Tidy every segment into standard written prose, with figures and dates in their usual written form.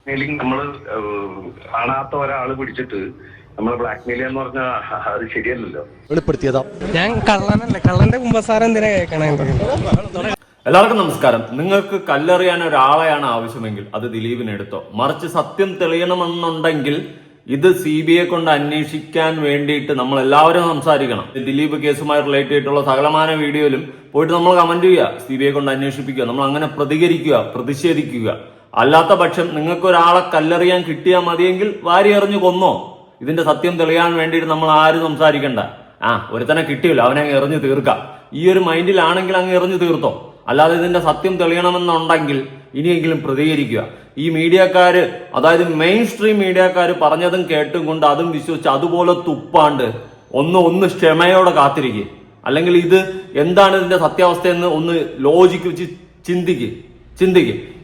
Mailing നമ്മൾ കാണാത്ത ഒരാൾ പിടിച്ചിട്ട് നമ്മൾ ബ്ലാക്ക് മെയിൽ എന്ന് പറഞ്ഞാൽ അത് ശരിയല്ലല്ലോ. വെളിപ്പെടുത്തിയതാ ഞാൻ കള്ളനല്ല, കള്ളന്റെ കുമ്പസാരം എന്തിനാ കേൾക്കണേ? എല്ലാവർക്കും നമസ്കാരം. നിങ്ങൾക്ക് കല്ലെറിയാൻ ഒരാളെയാണ് ആവശ്യമെങ്കിൽ അത് ദിലീപിനെ എടുത്തോ. മറിച്ച് സത്യം തെളിയണമെന്നുണ്ടെങ്കിൽ ഇത് CBI കൊണ്ട് അന്വേഷിക്കാൻ വേണ്ടിയിട്ട് നമ്മൾ എല്ലാവരും സംസാരിക്കണം. ദിലീപ് കേസുമായി റിലേറ്റ് ചെയ്തിട്ടുള്ള സകലമാന വീഡിയോയിലും പോയിട്ട് നമ്മൾ കമന്റ് ചെയ്യുക, CBI കൊണ്ട് അന്വേഷിപ്പിക്കുക, നമ്മൾ അങ്ങനെ പ്രതികരിക്കുക, പ്രതിഷേധിക്കുക. അല്ലാത്ത പക്ഷം നിങ്ങൾക്ക് ഒരാളെ കല്ലെറിയാൻ കിട്ടിയാൽ മതിയെങ്കിൽ വാരി എറിഞ്ഞു കൊന്നോ. ഇതിന്റെ സത്യം തെളിയാൻ വേണ്ടിയിട്ട് നമ്മൾ ആരും സംസാരിക്കണ്ട. ഒരുത്തനെ കിട്ടിയല്ലോ, അവനെ അങ്ങ് എറിഞ്ഞു തീർക്കാം. ഈ ഒരു മൈൻഡിലാണെങ്കിൽ അങ്ങ് എറിഞ്ഞു തീർത്തോ. അല്ലാതെ ഇതിന്റെ സത്യം തെളിയണമെന്നുണ്ടെങ്കിൽ ഇനിയെങ്കിലും പ്രതികരിക്കുക. ഈ മീഡിയക്കാര്, അതായത് മെയിൻ സ്ട്രീം മീഡിയക്കാര് പറഞ്ഞതും കേട്ടും കൊണ്ട് അതും വിശ്വസിച്ച് അതുപോലെ തുപ്പാണ്ട് ഒന്ന് ക്ഷമയോടെ കാത്തിരിക്കുക. അല്ലെങ്കിൽ ഇത് എന്താണ് ഇതിന്റെ സത്യാവസ്ഥയെന്ന് ഒന്ന് ലോജിക്ക് വെച്ച് ചിന്തിക്ക്.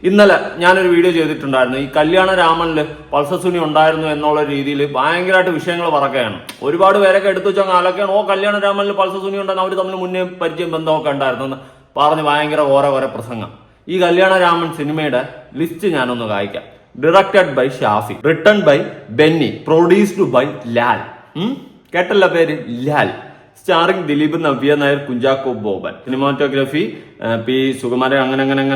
ഇന്നലെ ഞാനൊരു വീഡിയോ ചെയ്തിട്ടുണ്ടായിരുന്നു. ഈ കല്യാണ രാമനില് പൾസർ സുനി ഉണ്ടായിരുന്നു എന്നുള്ള രീതിയിൽ ഭയങ്കരമായിട്ട് വിഷയങ്ങൾ പറക്കുകയാണ്. ഒരുപാട് പേരൊക്കെ എടുത്തു വെച്ചാൽ ആലൊക്കെയാണ്, കല്യാണ രാമനിൽ പൾസർ സുനി ഉണ്ടെന്ന് അവർ തമ്മിൽ മുന്നേ പരിചയം ബന്ധമൊക്കെ ഉണ്ടായിരുന്നു പറഞ്ഞ് ഭയങ്കര ഓരോ പ്രസംഗം. ഈ കല്യാണ രാമൻ സിനിമയുടെ ലിസ്റ്റ് ഞാനൊന്ന് വായിക്കാം. Directed by Shafi, written by Benny, produced by Lal. കേട്ടല്ല പേര്? Lal. Starring Dileep, Navya Nair, Kunchacko Boban. Cinematography P Sukumaran.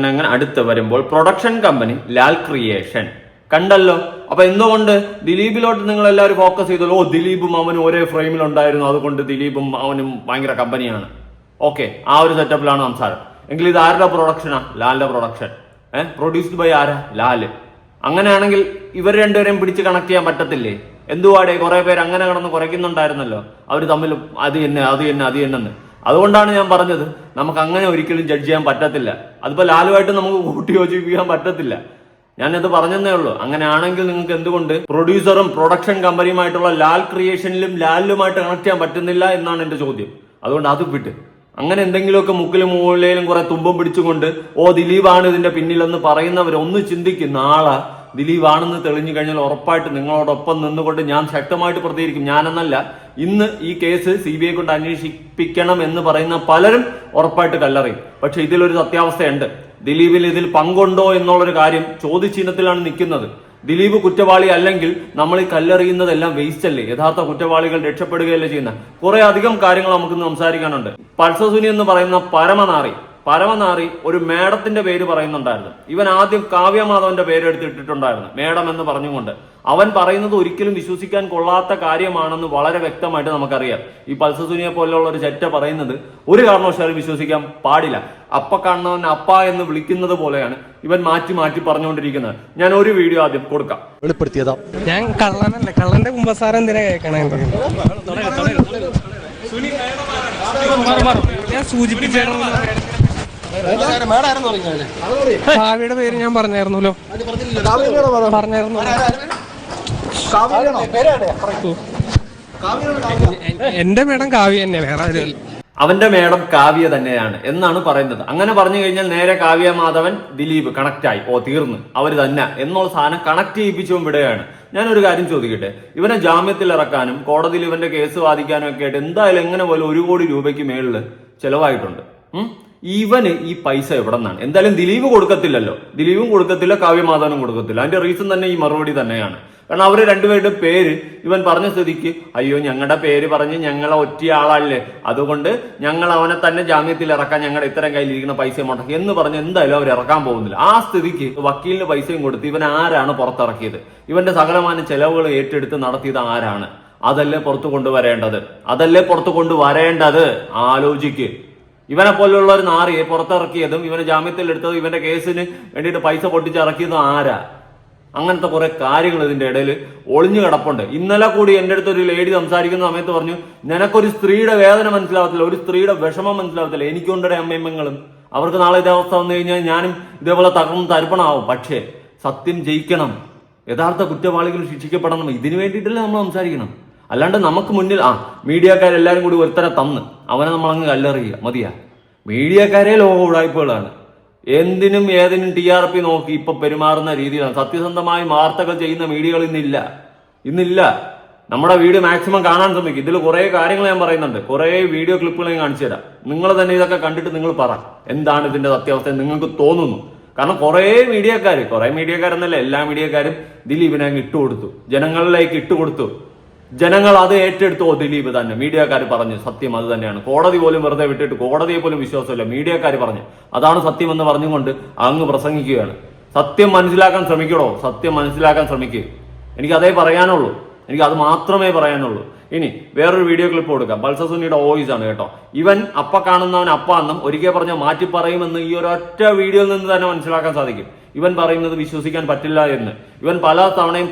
അങ്ങനെ അടുത്ത് വരുമ്പോൾ പ്രൊഡക്ഷൻ കമ്പനി ലാൽ ക്രിയേഷൻ. കണ്ടല്ലോ. അപ്പൊ എന്തുകൊണ്ട് ദിലീപിലോട്ട് നിങ്ങൾ എല്ലാവരും ഫോക്കസ് ചെയ്തല്ലോ? ദിലീപും അവനും ഒരേ ഫ്രെയിമിൽ ഉണ്ടായിരുന്നു, അതുകൊണ്ട് ദിലീപും അവനും ഭയങ്കര കമ്പനിയാണ്. ഓക്കെ, ആ ഒരു സെറ്റപ്പിലാണ് സംസാരം. എങ്കിൽ ഇത് ആരുടെ പ്രൊഡക്ഷനാ? ലാലിന്റെ പ്രൊഡക്ഷൻ. പ്രൊഡ്യൂസ്ഡ് ബൈ ആരാ? ലാല്. അങ്ങനെയാണെങ്കിൽ ഇവർ രണ്ടുപേരെയും പിടിച്ച് കണക്ട് ചെയ്യാൻ പറ്റത്തില്ലേ? എന്തുവാടേ, കുറെ പേര് അങ്ങനെ കിടന്ന് കുറയ്ക്കുന്നുണ്ടായിരുന്നല്ലോ അവർ തമ്മിൽ. അത് എന്നെന്ന്. അതുകൊണ്ടാണ് ഞാൻ പറഞ്ഞത് നമുക്ക് അങ്ങനെ ഒരിക്കലും ജഡ്ജ് ചെയ്യാൻ പറ്റത്തില്ല. അതിപ്പോ ലാലുമായിട്ട് നമുക്ക് കൂട്ടി യോജിപ്പിക്കാൻ പറ്റത്തില്ല. ഞാനത് പറഞ്ഞതേ ഉള്ളൂ. അങ്ങനെയാണെങ്കിൽ നിങ്ങൾക്ക് എന്തുകൊണ്ട് പ്രൊഡ്യൂസറും പ്രൊഡക്ഷൻ കമ്പനിയുമായിട്ടുള്ള ലാൽ ക്രിയേഷനിലും ലാലിലുമായിട്ട് കണക്ട് ചെയ്യാൻ പറ്റുന്നില്ല എന്നാണ് എന്റെ ചോദ്യം. അതുകൊണ്ട് അത് വിട്ട് അങ്ങനെ എന്തെങ്കിലുമൊക്കെ മുക്കിലും മൂലയിലും കുറെ തുമ്പം പിടിച്ചുകൊണ്ട് ദിലീപാണ് ഇതിന്റെ പിന്നിലെന്ന് പറയുന്നവർ ഒന്ന് ചിന്തിക്കും. നാളെ ദിലീപാണെന്ന് തെളിഞ്ഞു കഴിഞ്ഞാൽ ഉറപ്പായിട്ട് നിങ്ങളോടൊപ്പം നിന്നുകൊണ്ട് ഞാൻ ശക്തമായിട്ട് പ്രതികരിക്കും. ഞാനെന്നല്ല, ഇന്ന് ഈ കേസ് CBI കൊണ്ട് അന്വേഷിപ്പിക്കണം എന്ന് പറയുന്ന പലരും ഉറപ്പായിട്ട് കല്ലെറിയും. പക്ഷെ ഇതിലൊരു സത്യാവസ്ഥയുണ്ട്. ദിലീപിൽ ഇതിൽ പങ്കുണ്ടോ എന്നുള്ളൊരു കാര്യം ചോദ്യചിഹ്നത്തിലാണ് നിൽക്കുന്നത്. ദിലീപ് കുറ്റവാളി അല്ലെങ്കിൽ നമ്മൾ ഈ കല്ലെറിയുന്നതെല്ലാം വേസ്റ്റ് അല്ലേ? യഥാർത്ഥ കുറ്റവാളികൾ രക്ഷപ്പെടുകയല്ലേ ചെയ്യുന്ന? കുറെ അധികം കാര്യങ്ങൾ നമുക്കിന്ന് സംസാരിക്കാനുണ്ട്. പൾസർ സുനി എന്ന് പറയുന്ന പരമനാറി ഒരു മേഡത്തിന്റെ പേര് പറയുന്നുണ്ടായിരുന്നു. ഇവൻ ആദ്യം കാവ്യമാധവന്റെ പേര് എടുത്തിട്ടിട്ടുണ്ടായിരുന്നു, മേഡം എന്ന് പറഞ്ഞുകൊണ്ട്. അവൻ പറയുന്നത് ഒരിക്കലും വിശ്വസിക്കാൻ കൊള്ളാത്ത കാര്യമാണെന്ന് വളരെ വ്യക്തമായിട്ട് നമുക്കറിയാം. ഈ പൾസർ സുനിയെ പോലെയുള്ള ഒരു ചെറ്റ പറയുന്നത് ഒരു കാരണവശാലും വിശ്വസിക്കാൻ പാടില്ല. അപ്പ കാണുന്നവൻ അപ്പ എന്ന് വിളിക്കുന്നത് പോലെയാണ് ഇവൻ മാറ്റി പറഞ്ഞുകൊണ്ടിരിക്കുന്നത്. ഞാൻ ഒരു വീഡിയോ ആദ്യം കൊടുക്കാം. വെളിപ്പെടുത്തിയതാ ഞാൻ കള്ളനല്ല, കള്ളന്റെ കുമ്പസാരം എന്തിനാ കേൾക്കണേ? ഞാൻ സൂചിപ്പിച്ചായിരുന്നു. കാവ്യയുടെ പേര് ഞാൻ പറഞ്ഞായിരുന്നല്ലോ. എന്റെ മേഡം കാവ്യ തന്നെ, വേറെ ആരും. അവന്റെ മേഡം കാവ്യ തന്നെയാണ് എന്നാണ് പറയുന്നത്. അങ്ങനെ പറഞ്ഞു കഴിഞ്ഞാൽ നേരെ കാവ്യ മാധവൻ ദിലീപ് കണക്ട് ആയി. തീർന്ന് അവര് തന്നെ എന്നുള്ള സാധനം കണക്ട് ചെയ്യിപ്പിച്ചും വിടുകയാണ്. ഞാനൊരു കാര്യം ചോദിക്കട്ടെ, ഇവനെ ജാമ്യത്തിൽ ഇറക്കാനും കോടതിയിൽ ഇവന്റെ കേസ് വാദിക്കാനും ഒക്കെ ആയിട്ട് എന്തായാലും എങ്ങനെ പോലെ 1 കോടി രൂപയ്ക്ക് മേളില് ചെലവായിട്ടുണ്ട്. ഇവന് ഈ പൈസ എവിടെ നിന്നാണ്? എന്തായാലും ദിലീപ് കൊടുക്കത്തില്ലല്ലോ. ദിലീപും കൊടുക്കത്തില്ല, കാവ്യമാധവനും കൊടുക്കത്തില്ല. അതിന്റെ റീസൺ തന്നെ ഈ മറുപടി തന്നെയാണ്. കാരണം അവര് രണ്ടുപേരുടെ പേര് ഇവൻ പറഞ്ഞ സ്ഥിതിക്ക്, അയ്യോ ഞങ്ങളുടെ പേര് പറഞ്ഞ് ഞങ്ങളെ ഒറ്റയാളല്ലേ, അതുകൊണ്ട് ഞങ്ങൾ അവനെ തന്നെ ജാമ്യത്തിൽ ഇറക്കാൻ ഞങ്ങളുടെ ഇത്തരം കയ്യിലിരിക്കുന്ന പൈസ മുടക്കി എന്ന് പറഞ്ഞ് എന്തായാലും അവർ ഇറക്കാൻ പോകുന്നില്ല. ആ സ്ഥിതിക്ക് വക്കീലിന് പൈസയും കൊടുത്ത് ഇവൻ ആരാണ് പുറത്തിറക്കിയത്? ഇവന്റെ സകലമാന ചെലവുകൾ ഏറ്റെടുത്ത് നടത്തിയത് ആരാണ്? അതല്ലേ പുറത്തു കൊണ്ടുവരേണ്ടത്? ആലോചിക്ക്. ഇവനെ പോലുള്ള ഒരു നാറിയെ പുറത്തിറക്കിയതും ഇവനെ ജാമ്യത്തിൽ എടുത്തതും ഇവന്റെ കേസിന് വേണ്ടിയിട്ട് പൈസ പൊട്ടിച്ചിറക്കിയതും ആരാ? അങ്ങനത്തെ കുറെ കാര്യങ്ങൾ ഇതിന്റെ ഇടയിൽ ഒളിഞ്ഞു കിടപ്പുണ്ട്. ഇന്നലെ കൂടി എന്റെ അടുത്ത് ഒരു ലേഡി സംസാരിക്കുന്ന സമയത്ത് പറഞ്ഞു, നിനക്കൊരു സ്ത്രീയുടെ വേദന മനസ്സിലാവത്തില്ല, ഒരു സ്ത്രീയുടെ വിഷമം മനസ്സിലാവത്തില്ല. എനിക്കുണ്ടേ അമ്മയമ്മങ്ങളും, അവർക്ക് നാളെ ഇതേ അവസ്ഥ വന്നു കഴിഞ്ഞാൽ ഞാനും ഇതേപോലെ തരിപ്പണമാവും. പക്ഷേ സത്യം ജയിക്കണം, യഥാർത്ഥ കുറ്റവാളികൾ ശിക്ഷിക്കപ്പെടണം. ഇതിനു വേണ്ടിയിട്ടല്ലേ നമ്മൾ സംസാരിക്കണം. അല്ലാണ്ട് നമുക്ക് മുന്നിൽ മീഡിയക്കാരെല്ലാരും കൂടി ഒരുത്തരെ തന്ന് അവനെ നമ്മളങ്ങ് കല്ലെറിയുക മതിയാ? മീഡിയക്കാരെ ലോക ഉടായ്പകളാണ്. എന്തിനും ഏതിനും TRP നോക്കി ഇപ്പൊ പെരുമാറുന്ന രീതിയിലാണ്. സത്യസന്ധമായി വാർത്തകൾ ചെയ്യുന്ന മീഡിയകൾ ഇന്നില്ല. നമ്മുടെ വീഡിയോ മാക്സിമം കാണാൻ ശ്രമിക്കും. ഇതിൽ കുറെ കാര്യങ്ങൾ ഞാൻ പറയുന്നുണ്ട്, കുറെ വീഡിയോ ക്ലിപ്പുകൾ ഞാൻ കാണിച്ചു തരാം. നിങ്ങൾ തന്നെ ഇതൊക്കെ കണ്ടിട്ട് നിങ്ങൾ പറ എന്താണ് ഇതിന്റെ സത്യാവസ്ഥ നിങ്ങൾക്ക് തോന്നുന്നു. കാരണം കുറെ മീഡിയക്കാരെന്നല്ല എല്ലാ മീഡിയക്കാരും ദിലീപിനെ അങ്ങ് ഇട്ടുകൊടുത്തു, ജനങ്ങളിലേക്ക് ഇട്ടുകൊടുത്തു. ജനങ്ങൾ അത് ഏറ്റെടുത്തു. ദിലീപ് തന്നെ, മീഡിയക്കാർ പറഞ്ഞു സത്യം അത് തന്നെയാണ്. കോടതി പോലും വെറുതെ വിട്ടിട്ട്, കോടതിയെ പോലും വിശ്വാസമില്ല, മീഡിയക്കാർ പറഞ്ഞു അതാണ് സത്യം എന്ന് പറഞ്ഞുകൊണ്ട് അങ്ങ് പ്രസംഗിക്കുകയാണ്. സത്യം മനസ്സിലാക്കാൻ ശ്രമിക്കണോ? സത്യം മനസ്സിലാക്കാൻ ശ്രമിക്കുക. എനിക്ക് അതേ പറയാനുള്ളൂ, എനിക്ക് അത് മാത്രമേ പറയാനുള്ളൂ. ഇനി വേറൊരു വീഡിയോ ക്ലിപ്പ് കൊടുക്കാം. പൾസർ സുനിയുടെ വോയിസ് ആണ് കേട്ടോ. ഇവൻ അപ്പ കാണുന്നവൻ അപ്പ എന്നും ഒരിക്കൽ പറഞ്ഞ മാറ്റി പറയുമെന്ന് ഈ ഒരൊറ്റ വീഡിയോയിൽ നിന്ന് തന്നെ മനസ്സിലാക്കാൻ സാധിക്കും. ഇവൻ പറയുന്നത് വിശ്വസിക്കാൻ പറ്റില്ല എന്ന്. ഇവൻ പല തവണയും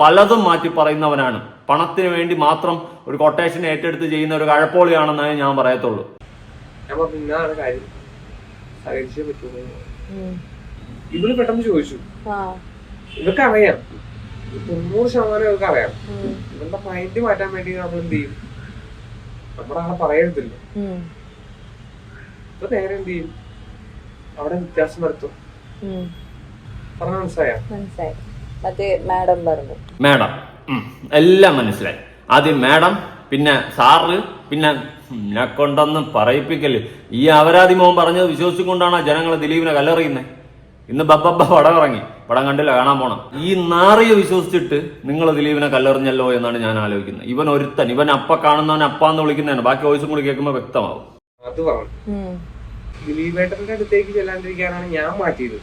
പലതും മാറ്റി പറയുന്നവനാണ്. പണത്തിന് വേണ്ടി മാത്രം ഒരു കൊട്ടേഷൻ ഏറ്റെടുത്ത് ചെയ്യുന്ന ഒരു കഴപ്പോളിയാണെന്നേ ഞാൻ പറയത്തുള്ളൂ. ഇവള് പെട്ടെന്ന് ചോദിച്ചു, ഇവർക്ക് അറിയാം, 90% ഇവർക്ക് അറിയാം. ഇവരുടെ മൈൻഡ് മാറ്റാൻ വേണ്ടി നമ്മൾ എന്ത് ചെയ്യും? നമ്മുടെ ആളെ പറയരുതല്ലോ. ഇപ്പൊ നേരെ എന്ത് ചെയ്യും? അവിടെ വ്യത്യാസം വരുത്തും. പറഞ്ഞ മനസ്സിലായി? മാഡം എല്ലാം മനസ്സിലായി. ആദ്യം മാഡം, പിന്നെ സാറ്, പിന്നെ എന്നെ കൊണ്ടൊന്നും പറയിപ്പിക്കല്. ഈ അപരാധി മോൻ പറഞ്ഞത് വിശ്വസിച്ചുകൊണ്ടാണ് ജനങ്ങൾ ദിലീപിനെ കല്ലെറിയുന്നത്. ഇന്ന് ബബ്ബ പടം ഇറങ്ങി, പടം കണ്ടില്ല, കാണാൻ പോണം. ഈ നാറിയെ വിശ്വസിച്ചിട്ട് നിങ്ങൾ ദിലീപിനെ കല്ലെറിഞ്ഞല്ലോ എന്നാണ് ഞാൻ ആലോചിക്കുന്നത്. ഇവൻ അപ്പ കാണുന്നവൻ അപ്പാന്ന് വിളിക്കുന്നതാണ്. ബാക്കി വോയിസും കൂടി കേൾക്കുമ്പോൾ വ്യക്തമാവും. അത് പറഞ്ഞു ദിലീപേട്ടന്റെ അടുത്തേക്ക് ചെല്ലാണ്ടിരിക്കാനാണ് ഞാൻ മാറ്റിയത്.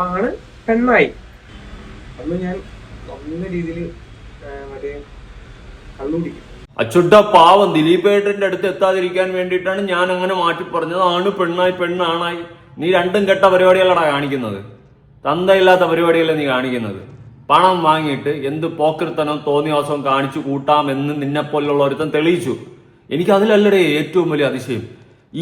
ആണ് പെണ്ണായി. അന്ന് ഞാൻ നല്ല രീതിയിൽ മറ്റേ കള്ളുപിടിക്കും. അച്ചുട്ട പാവം ദിലീപേട്ടന്റെ അടുത്ത് എത്താതിരിക്കാൻ വേണ്ടിയിട്ടാണ് ഞാൻ അങ്ങനെ മാറ്റി പറഞ്ഞത്. ആണ് പെണ്ണായി, പെണ്ണാണായി. നീ രണ്ടും കെട്ട പരിപാടികളാണ് കാണിക്കുന്നത്. തന്തയില്ലാത്ത പരിപാടിയല്ലേ നീ കാണിക്കുന്നത്. പണം വാങ്ങിയിട്ട് എന്ത് പോക്കൃത്തനവും തോന്നിയാസവും കാണിച്ചു കൂട്ടാമെന്ന് നിന്നെപ്പോലുള്ള ഒരുത്തൻ തെളിയിച്ചു. എനിക്ക് അതിലല്ലേ ഏറ്റവും വലിയ അതിശയം.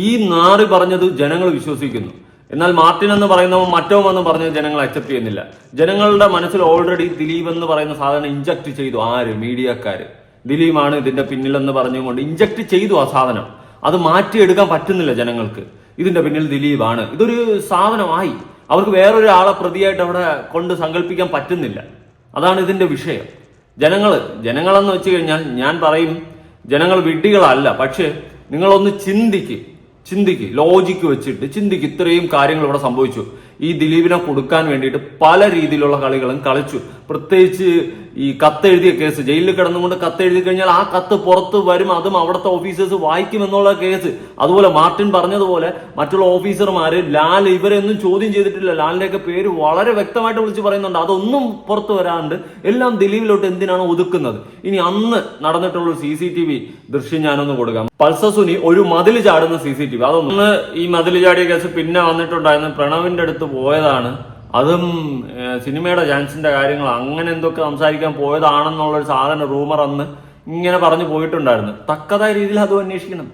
ഈ നാറി പറഞ്ഞത് ജനങ്ങൾ വിശ്വസിക്കുന്നു. എന്നാൽ മാർട്ടിൻ എന്ന് പറയുന്നവൻ മറ്റവും എന്ന് പറഞ്ഞത് ജനങ്ങൾ അക്സെപ്റ്റ് ചെയ്യുന്നില്ല. ജനങ്ങളുടെ മനസ്സിൽ ഓൾറെഡി ദിലീപ് എന്ന് പറയുന്ന സാധനം ഇഞ്ചക്ട് ചെയ്തു. ആര്? മീഡിയക്കാര്. ദിലീപാണ് ഇതിന്റെ പിന്നിലെന്ന് പറഞ്ഞുകൊണ്ട് ഇഞ്ചക്ട് ചെയ്തു ആ സാധനം. അത് മാറ്റിയെടുക്കാൻ പറ്റുന്നില്ല ജനങ്ങൾക്ക്. ഇതിന്റെ പിന്നിൽ ദിലീപാണ്, ഇതൊരു സാധനമായി. അവർക്ക് വേറൊരാളെ പ്രതിയായിട്ട് അവിടെ കൊണ്ട് സങ്കല്പിക്കാൻ പറ്റുന്നില്ല. അതാണ് ഇതിന്റെ വിഷയം. ജനങ്ങളെന്ന് വെച്ച് കഴിഞ്ഞാൽ ഞാൻ പറയും, ജനങ്ങൾ വിഡ്ഢികളല്ല. പക്ഷെ നിങ്ങളൊന്ന് ചിന്തിക്ക്, ലോജിക്ക് വെച്ചിട്ട് ചിന്തിക്ക്. ഇത്രയും കാര്യങ്ങൾ ഇവിടെ സംഭവിച്ചു. ഈ ദിലീപിനെ കൊടുക്കാൻ വേണ്ടിയിട്ട് പല രീതിയിലുള്ള കളികളും കളിച്ചു. പ്രത്യേകിച്ച് ഈ കത്തെഴുതിയ കേസ്, ജയിലിൽ കിടന്നുകൊണ്ട് കത്തെഴുതി കഴിഞ്ഞാൽ ആ കത്ത് പുറത്ത് വരും, അതും അവിടുത്തെ ഓഫീസേഴ്സ് വായിക്കുമെന്നുള്ള കേസ്. അതുപോലെ മാർട്ടിൻ പറഞ്ഞതുപോലെ മറ്റുള്ള ഓഫീസർമാര് ലാൽ ഇവരെയൊന്നും ചോദ്യം ചെയ്തിട്ടില്ല. ലാലിന്റെയൊക്കെ പേര് വളരെ വ്യക്തമായിട്ട് വിളിച്ച് പറയുന്നുണ്ട്. അതൊന്നും പുറത്തു വരാണ്ട് എല്ലാം ദിലീപിലോട്ട് എന്തിനാണ് ഒതുക്കുന്നത്. ഇനി അന്ന് നടന്നിട്ടുള്ള CCTV ദൃശ്യം ഞാനൊന്ന് കൊടുക്കാം. പൾസർ സുനി ഒരു മതിൽ ചാടുന്ന CCTV. അതൊന്ന് ഈ മതിൽ ചാടിയ കേസ് പിന്നെ വന്നിട്ടുണ്ടായിരുന്നു. പ്രണവിന്റെ അടുത്ത് പോയതാണ്. അതും സിനിമയുടെ ചാൻസിന്റെ കാര്യങ്ങൾ അങ്ങനെ എന്തൊക്കെ സംസാരിക്കാൻ പോയതാണെന്നുള്ളൊരു സാധന റൂമർ അന്ന് ഇങ്ങനെ പറഞ്ഞു പോയിട്ടുണ്ടായിരുന്നു. തക്കതായ രീതിയിൽ അതും അന്വേഷിക്കണം.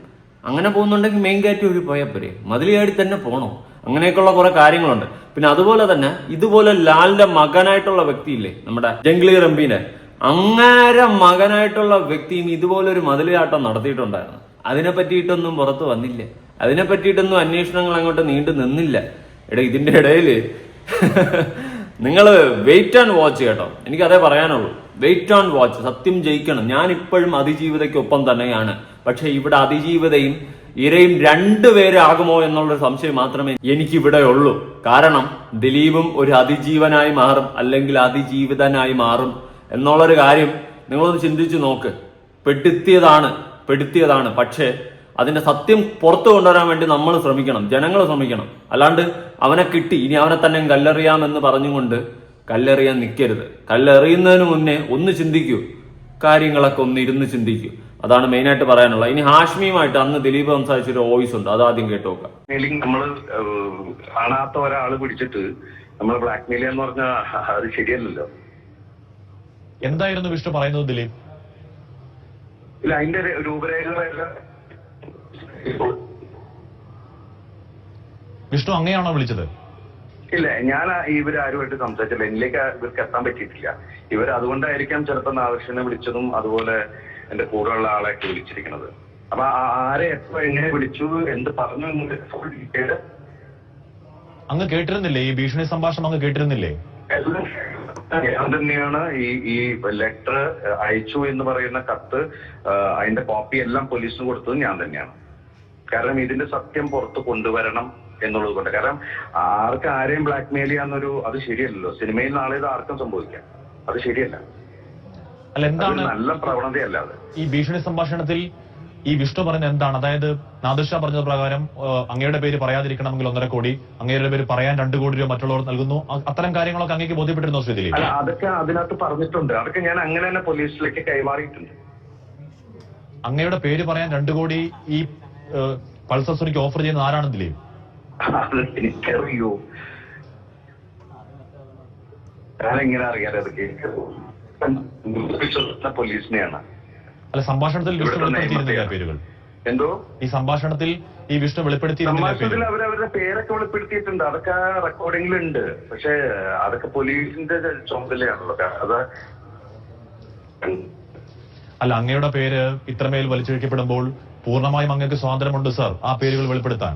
അങ്ങനെ പോകുന്നുണ്ടെങ്കിൽ മെയിൻ ഗേറ്റ് വഴി പോയാൽ പോരെ, മതിൽ ചാടി തന്നെ പോകണോ? അങ്ങനെയൊക്കെയുള്ള കുറെ കാര്യങ്ങളുണ്ട്. പിന്നെ അതുപോലെ തന്നെ ഇതുപോലെ ലാലിന്റെ മകനായിട്ടുള്ള വ്യക്തിയില്ലേ, നമ്മുടെ ജംഗ്ലി റംബീനെ, അങ്ങേരെ മകനായിട്ടുള്ള വ്യക്തിയും ഇതുപോലെ ഒരു മതിലുചാട്ടം നടത്തിയിട്ടുണ്ടായിരുന്നു. അതിനെ പറ്റിയിട്ടൊന്നും പുറത്ത് വന്നില്ല. അതിനെ പറ്റിയിട്ടൊന്നും അന്വേഷണങ്ങൾ അങ്ങോട്ട് നീണ്ടു നിന്നില്ല. ഇതിന്റെ ഇടയിൽ നിങ്ങൾ വെയിറ്റ് ആൻഡ് വാച്ച് കേട്ടോ. എനിക്കതേ പറയാനുള്ളൂ. Wait and watch. സത്യം ജയിക്കണം. ഞാൻ ഇപ്പോഴും അതിജീവിതയ്ക്കൊപ്പം തന്നെയാണ്. പക്ഷെ ഇവിടെ അതിജീവിതയും ഇരയും രണ്ടുപേരാകുമോ എന്നുള്ളൊരു സംശയം മാത്രമേ എനിക്കിവിടെ ഉള്ളൂ. കാരണം ദിലീപും ഒരു അതിജീവനായി മാറും, അല്ലെങ്കിൽ അതിജീവിതനായി മാറും എന്നുള്ളൊരു കാര്യം നിങ്ങളൊന്ന് ചിന്തിച്ചു നോക്ക്. പെടുത്തിയതാണ്. പക്ഷേ അതിന്റെ സത്യം പുറത്തു കൊണ്ടുവരാൻ വേണ്ടി നമ്മൾ ശ്രമിക്കണം, ജനങ്ങൾ ശ്രമിക്കണം. അല്ലാണ്ട് അവനെ കിട്ടി, ഇനി അവനെ തന്നെ കല്ലെറിയാമെന്ന് പറഞ്ഞുകൊണ്ട് കല്ലെറിയാൻ നിൽക്കരുത്. കല്ലെറിയുന്നതിന് മുന്നേ ഒന്ന് ചിന്തിക്കൂ, കാര്യങ്ങളൊക്കെ ഒന്ന് ഇരുന്ന് ചിന്തിക്കൂ. അതാണ് മെയിനായിട്ട് പറയാനുള്ളത്. ഇനി ഹാഷ്മിയുമായിട്ട് അന്ന് ദിലീപ് സംസാരിച്ചൊരു വോയിസ് ഉണ്ട്, അത് ആദ്യം കേട്ടു നോക്കാം. നമ്മള് കാണാത്ത ഒരാള് പിടിച്ചിട്ട് നമ്മള് ബ്ലാക്ക് മെയിൽ എന്ന് പറഞ്ഞാൽ അത് ശരിയല്ലല്ലോ. എന്തായിരുന്നു വിഷ്ണു പറയുന്നത് ദിലീപ്? ഇല്ല, അതിന്റെ രൂപരേഖകളൊക്കെ വിഷ്ണു അങ്ങനെയാണോ വിളിച്ചത്? ഇല്ല, ഞാൻ ഇവരാരുമായിട്ട് സംസാരിച്ചില്ല. എന്നിലേക്ക് ഇവർക്ക് എത്താൻ പറ്റിയിട്ടില്ല. ഇവർ അതുകൊണ്ടായിരിക്കാം ചിലപ്പോൾ ആവശ്യനെ വിളിച്ചതും അതുപോലെ എന്റെ കൂടെയുള്ള ആളെയൊക്കെ വിളിച്ചിരിക്കുന്നത്. അപ്പൊ ആരെ എപ്പോ എങ്ങനെ വിളിച്ചു, എന്ത് പറഞ്ഞു ഫുൾ ഡീറ്റെയില് അങ്ങ് കേട്ടിരുന്നില്ലേ? ഈ ഭീഷണി സംഭാഷണം അങ്ങ് കേട്ടിരുന്നില്ലേ? ഞാൻ തന്നെയാണ് ഈ ലെറ്റർ അയച്ചു എന്ന് പറയുന്ന കത്ത്, അതിന്റെ കോപ്പി എല്ലാം പോലീസിന് കൊടുത്തത് ഞാൻ തന്നെയാണ്. കാരണം ഇതിന്റെ സത്യം പുറത്ത് കൊണ്ടുവരണം എന്നുള്ളത് കൊണ്ട്. കാരണം ആർക്ക് ആരെയും ബ്ലാക്ക് മെയിൽ ചെയ്യാന്നൊരു അത് ശരിയല്ലല്ലോ. സിനിമയിൽ നാളെ ഇത് ആർക്കും സംഭവിക്കാം, അത് ശരിയല്ല. അല്ല, എന്താണ് നല്ല പ്രവണതയല്ല അത്. ഈ ഭീഷണി സംഭാഷണത്തിൽ ഈ വിഷ്ണു പറയുന്നത് എന്താണ്? അതായത് നാദിർ ഷാ പറഞ്ഞത് പ്രകാരം അങ്ങയുടെ പേര് പറയാതിരിക്കണമെങ്കിൽ 1.5 കോടി, അങ്ങയുടെ പേര് പറയാൻ 2 കോടി രൂപ മറ്റുള്ളവർ നൽകുന്നു. അത്തരം കാര്യങ്ങളൊക്കെ അങ്ങേക്ക് ബോധ്യപ്പെട്ടിരുന്നോ ശ്രീ ദിലീപ്? അല്ല, അതൊക്കെ അതിനകത്ത് പറഞ്ഞിട്ടുണ്ട്. അതൊക്കെ ഞാൻ അങ്ങനെ തന്നെ പോലീസിലേക്ക് കൈമാറിയിട്ടുണ്ട്. അങ്ങയുടെ പേര് പറയാൻ 2 കോടി ഈ പൾസർ സുനിക്ക് ഓഫർ ചെയ്യുന്നത് ആരാണ് ദിലീപ്? അത് എനിക്കറിയോ, ഞാനെങ്ങനെ അറിയാതെ അതൊക്കെ പോലീസിനെയാണ്. അല്ല, സംഭാഷണത്തിൽ വിഷ്ണു വെളിപ്പെടുത്തിയിരുന്നില്ല പേരുകൾ. എന്തോ ഈ സംഭാഷണത്തിൽ ഈ വിഷ്ണു വെളിപ്പെടുത്തിയിരുന്നില്ല സംഭാഷണത്തിൽ അവരവരുടെ പേരൊക്കെ വെളിപ്പെടുത്തിയിട്ടുണ്ട്. അതൊക്കെ റെക്കോർഡിംഗിലുണ്ട്. പക്ഷെ അതൊക്കെ പോലീസിന്റെ ചുമതലയാണല്ലോ. അത് അല്ല, അങ്ങയുടെ പേര് ഇത്രമേൽ വലിച്ചൊഴിക്കപ്പെടുമ്പോൾ പൂർണ്ണമായും അങ്ങക്ക് സ്വാതന്ത്ര്യമുണ്ട് സർ ആ പേരുകൾ വെളിപ്പെടുത്താൻ.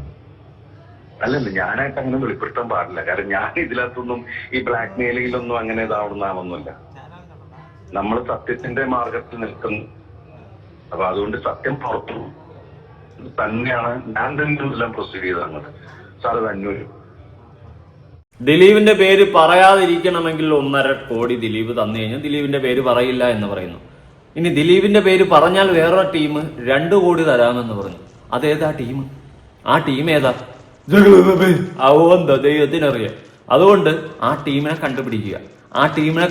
അല്ലല്ല, ഞാനായിട്ട് അങ്ങനെ വെളിപ്പെടുത്താൻ പാടില്ല. കാരണം ഞാൻ ഇതിനകത്തൊന്നും ഈ ബ്ലാക്ക് മെയിലിലൊന്നും അങ്ങനെ ഇതാവുന്നതാവൊന്നുമില്ല. നമ്മൾ സത്യത്തിന്റെ മാർഗത്തിൽ നിൽക്കുന്നു. അപ്പൊ അതുകൊണ്ട് സത്യം പുറത്തു തന്നെയാണ് ഞാൻ തന്നെ എല്ലാം പ്രൊസീഡ് ചെയ്തത്. സാർ അത് അന്വേഷിക്കും. ദിലീപിന്റെ പേര് പറയാതിരിക്കണമെങ്കിൽ 1.5 കോടി ദിലീപ് തന്നു കഴിഞ്ഞാൽ ദിലീപിന്റെ പേര് പറയില്ല എന്ന് പറയുന്നു. ഇനി ദിലീപിന്റെ പേര് പറഞ്ഞാൽ വേറൊരു ടീം 2 കോടി തരാമെന്ന് പറഞ്ഞു. അതേതാ ടീം? ആ ടീം ഏതാ? എന്താ ദൈവത്തിനറിയാം. അതുകൊണ്ട് ആ ടീമിനെ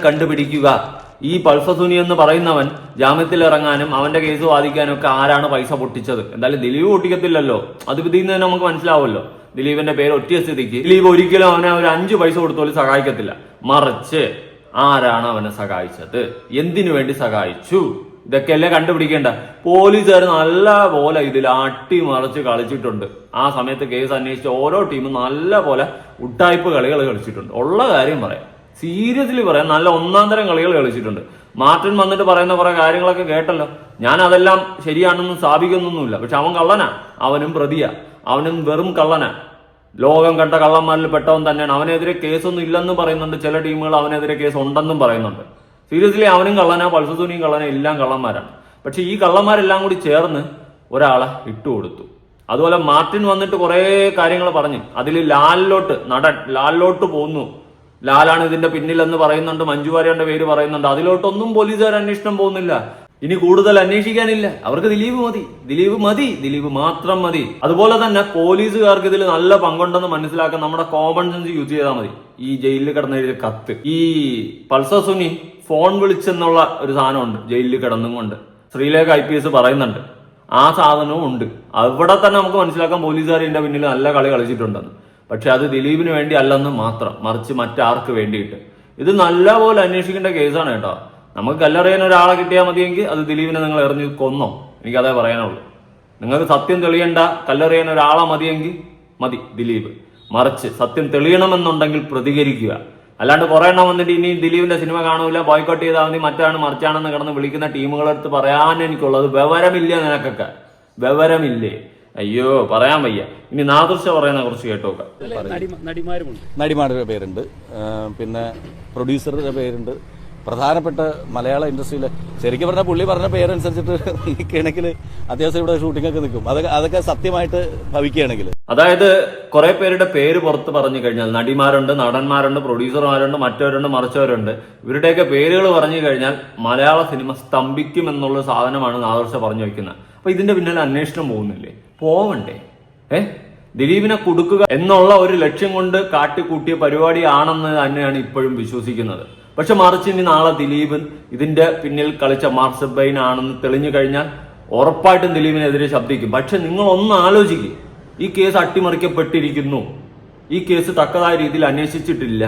കണ്ടുപിടിക്കുക. ഈ പൾസർ സുനി എന്ന് പറയുന്നവൻ ജാമ്യത്തിൽ ഇറങ്ങാനും അവന്റെ കേസ് വാദിക്കാനും ഒക്കെ ആരാണ് പൈസ പൊട്ടിച്ചത്? എന്തായാലും ദിലീപ് പൊട്ടിക്കത്തില്ലല്ലോ. അത് ഇതിൽ നിന്ന് നമുക്ക് മനസ്സിലാവുമല്ലോ. ദിലീപിന്റെ പേര് ഒറ്റിയ സ്ഥിതിക്ക് ദിലീപ് ഒരിക്കലും അവനെ ഒരു 5 പൈസ കൊടുത്തോലും സഹായിക്കത്തില്ല. മറിച്ച് ആരാണ് അവനെ സഹായിച്ചത്, എന്തിനു വേണ്ടി സഹായിച്ചു, ഇതൊക്കെയല്ലേ കണ്ടുപിടിക്കേണ്ട. പോലീസുകാർ നല്ല പോലെ ഇതിൽ അട്ടിമറിച്ച് കളിച്ചിട്ടുണ്ട്. ആ സമയത്ത് കേസ് അന്വേഷിച്ച ഓരോ ടീമും നല്ല പോലെ ഉട്ടായ്പ കളികൾ കളിച്ചിട്ടുണ്ട്. ഉള്ള കാര്യം പറയാം, സീരിയസ്ലി പറയാം, നല്ല 1-ാം തരം കളികൾ കളിച്ചിട്ടുണ്ട്. മാർട്ടിൻ വന്നിട്ട് പറയുന്ന കുറെ കാര്യങ്ങളൊക്കെ കേട്ടല്ലോ. ഞാൻ അതെല്ലാം ശരിയാണെന്ന് സ്ഥാപിക്കുന്നൊന്നുമില്ല. പക്ഷെ അവൻ കള്ളനാ, അവനും പ്രതിയാ, അവനും വെറും കള്ളനാ, ലോകം കണ്ട കള്ളന്മാരിൽ പെട്ടവൻ തന്നെയാണ്. അവനെതിരെ കേസൊന്നും ഇല്ലെന്നും പറയുന്നുണ്ട്. ചില ടീമുകൾ അവനെതിരെ കേസ് ഉണ്ടെന്നും പറയുന്നുണ്ട്. സീരിയസ്ലി അവനും കള്ളനാ, പൾസർ സുനിയും കള്ളനാ, എല്ലാം കള്ളന്മാരാണ്. പക്ഷെ ഈ കള്ളന്മാരെല്ലാം കൂടി ചേർന്ന് ഒരാളെ ഇട്ടുകൊടുത്തു. അതുപോലെ മാർട്ടിൻ വന്നിട്ട് കുറെ കാര്യങ്ങൾ പറഞ്ഞു. അതിൽ നടൻ ലാലിലോട്ട് പോന്നു, ലാലാണ് ഇതിന്റെ പിന്നിലെന്ന് പറയുന്നുണ്ട്. മഞ്ജു വാര്യരുടെ പേര് പറയുന്നുണ്ട്. അതിലോട്ടൊന്നും പോലീസുകാർ അന്വേഷണം പോകുന്നില്ല. ഇനി കൂടുതൽ അന്വേഷിക്കാനില്ല. അവർക്ക് ദിലീപ് മതി, ദിലീപ് മാത്രം മതി. അതുപോലെ തന്നെ പോലീസുകാർക്ക് ഇതിൽ നല്ല പങ്കുണ്ടെന്ന് മനസ്സിലാക്കാൻ നമ്മുടെ കോമൺ സെൻസ് യൂസ് ചെയ്താൽ മതി. ഈ ജയിലിൽ കിടന്ന കത്ത്, ഈ പൾസർ സുനി ഫോൺ വിളിച്ചെന്നുള്ള ഒരു സാധനമുണ്ട് ജയിലിൽ കിടന്നും കൊണ്ട് ശ്രീലേഖ IPS പറയുന്നുണ്ട്. ആ സാധനവും ഉണ്ട്. അവിടെ തന്നെ നമുക്ക് മനസ്സിലാക്കാൻ പോലീസുകാർ ഇതിന്റെ പിന്നിൽ നല്ല കളി കളിച്ചിട്ടുണ്ടെന്ന്. പക്ഷെ അത് ദിലീപിന് വേണ്ടി അല്ലെന്ന് മാത്രം, മറിച്ച് മറ്റാർക്ക് വേണ്ടിയിട്ട്. ഇത് നല്ലപോലെ അന്വേഷിക്കേണ്ട കേസാണ് കേട്ടോ. നമുക്ക് കല്ലെറിയാൻ ഒരാളെ കിട്ടിയാൽ മതിയെങ്കിൽ അത് ദിലീപിനെ നിങ്ങൾ എറിഞ്ഞ് കൊന്നോ, എനിക്കതേ പറയാനുള്ളൂ. നിങ്ങൾക്ക് സത്യം തെളിയണ്ട, കല്ലെറിയാൻ ഒരാളെ മതിയെങ്കിൽ മതി ദിലീപ്. മറിച്ച് സത്യം തെളിയണമെന്നുണ്ടെങ്കിൽ പ്രതികരിക്കുക. അല്ലാണ്ട് കുറെ എണ്ണം വന്നിട്ട് ഇനി ദിലീപിന്റെ സിനിമ കാണൂല, ബോയ്ക്കോട്ട് ചെയ്താൽ മതി, മറ്റാണെന്ന് കിടന്ന് വിളിക്കുന്ന ടീമുകളെടുത്ത് പറയാൻ എനിക്കുള്ളത് വിവരമില്ല. നിനക്കൊക്കെ വിവരമില്ലേ? അയ്യോ, പറയാൻ വയ്യ. ഇനി നാദിർ ഷാ പറയുന്ന കുറച്ച് കേട്ടോക്കാം. നടിമാരുടെ പേരുണ്ട്, പിന്നെ പ്രൊഡ്യൂസറുടെ പേരുണ്ട്, പ്രധാനപ്പെട്ട മലയാള ഇൻഡസ്ട്രിയിലെ ശരിക്കും പറഞ്ഞാൽ പുള്ളി പറഞ്ഞ പേരനുസരിച്ചിട്ട് നിൽക്കുകയാണെങ്കിൽ അത്യാവശ്യം ഇവിടെ ഷൂട്ടിംഗ് ഒക്കെ നിൽക്കും. അതൊക്കെ സത്യമായിട്ട് ഭവിക്കുകയാണെങ്കിൽ, അതായത് കുറെ പേരുടെ പേര് പുറത്ത് പറഞ്ഞു കഴിഞ്ഞാൽ നടിമാരുണ്ട്, നടന്മാരുണ്ട്, പ്രൊഡ്യൂസർമാരുണ്ട്, മറ്റവരുണ്ട്, മറിച്ചവരുണ്ട്. ഇവരുടെയൊക്കെ പേരുകൾ പറഞ്ഞു കഴിഞ്ഞാൽ മലയാള സിനിമ സ്തംഭിക്കും എന്നുള്ള സാധനമാണ് നാദിർ ഷാ പറഞ്ഞു വെക്കുന്നത്. അപ്പൊ ഇതിന്റെ പിന്നാലെ അന്വേഷണം പോകുന്നില്ലേ? പോവണ്ടേ? ദിലീപിനെ കൊടുക്കുക എന്നുള്ള ഒരു ലക്ഷ്യം കൊണ്ട് കാട്ടിക്കൂട്ടിയ പരിപാടിയാണെന്ന് തന്നെയാണ് ഇപ്പോഴും വിശ്വസിക്കുന്നത്. പക്ഷെ മറിച്ച് ഇനി നാളെ ദിലീപ് ഇതിന്റെ പിന്നിൽ കളിച്ച മാർസൽ ബൈൻ ആണെന്ന് തെളിഞ്ഞു കഴിഞ്ഞാൽ ഉറപ്പായിട്ടും ദിലീപിനെതിരെ ശബ്ദിക്കും. പക്ഷെ നിങ്ങൾ ഒന്ന് ആലോചിക്കും, ഈ കേസ് അട്ടിമറിക്കപ്പെട്ടിരിക്കുന്നു. ഈ കേസ് തക്കതായ രീതിയിൽ അന്വേഷിച്ചിട്ടില്ല.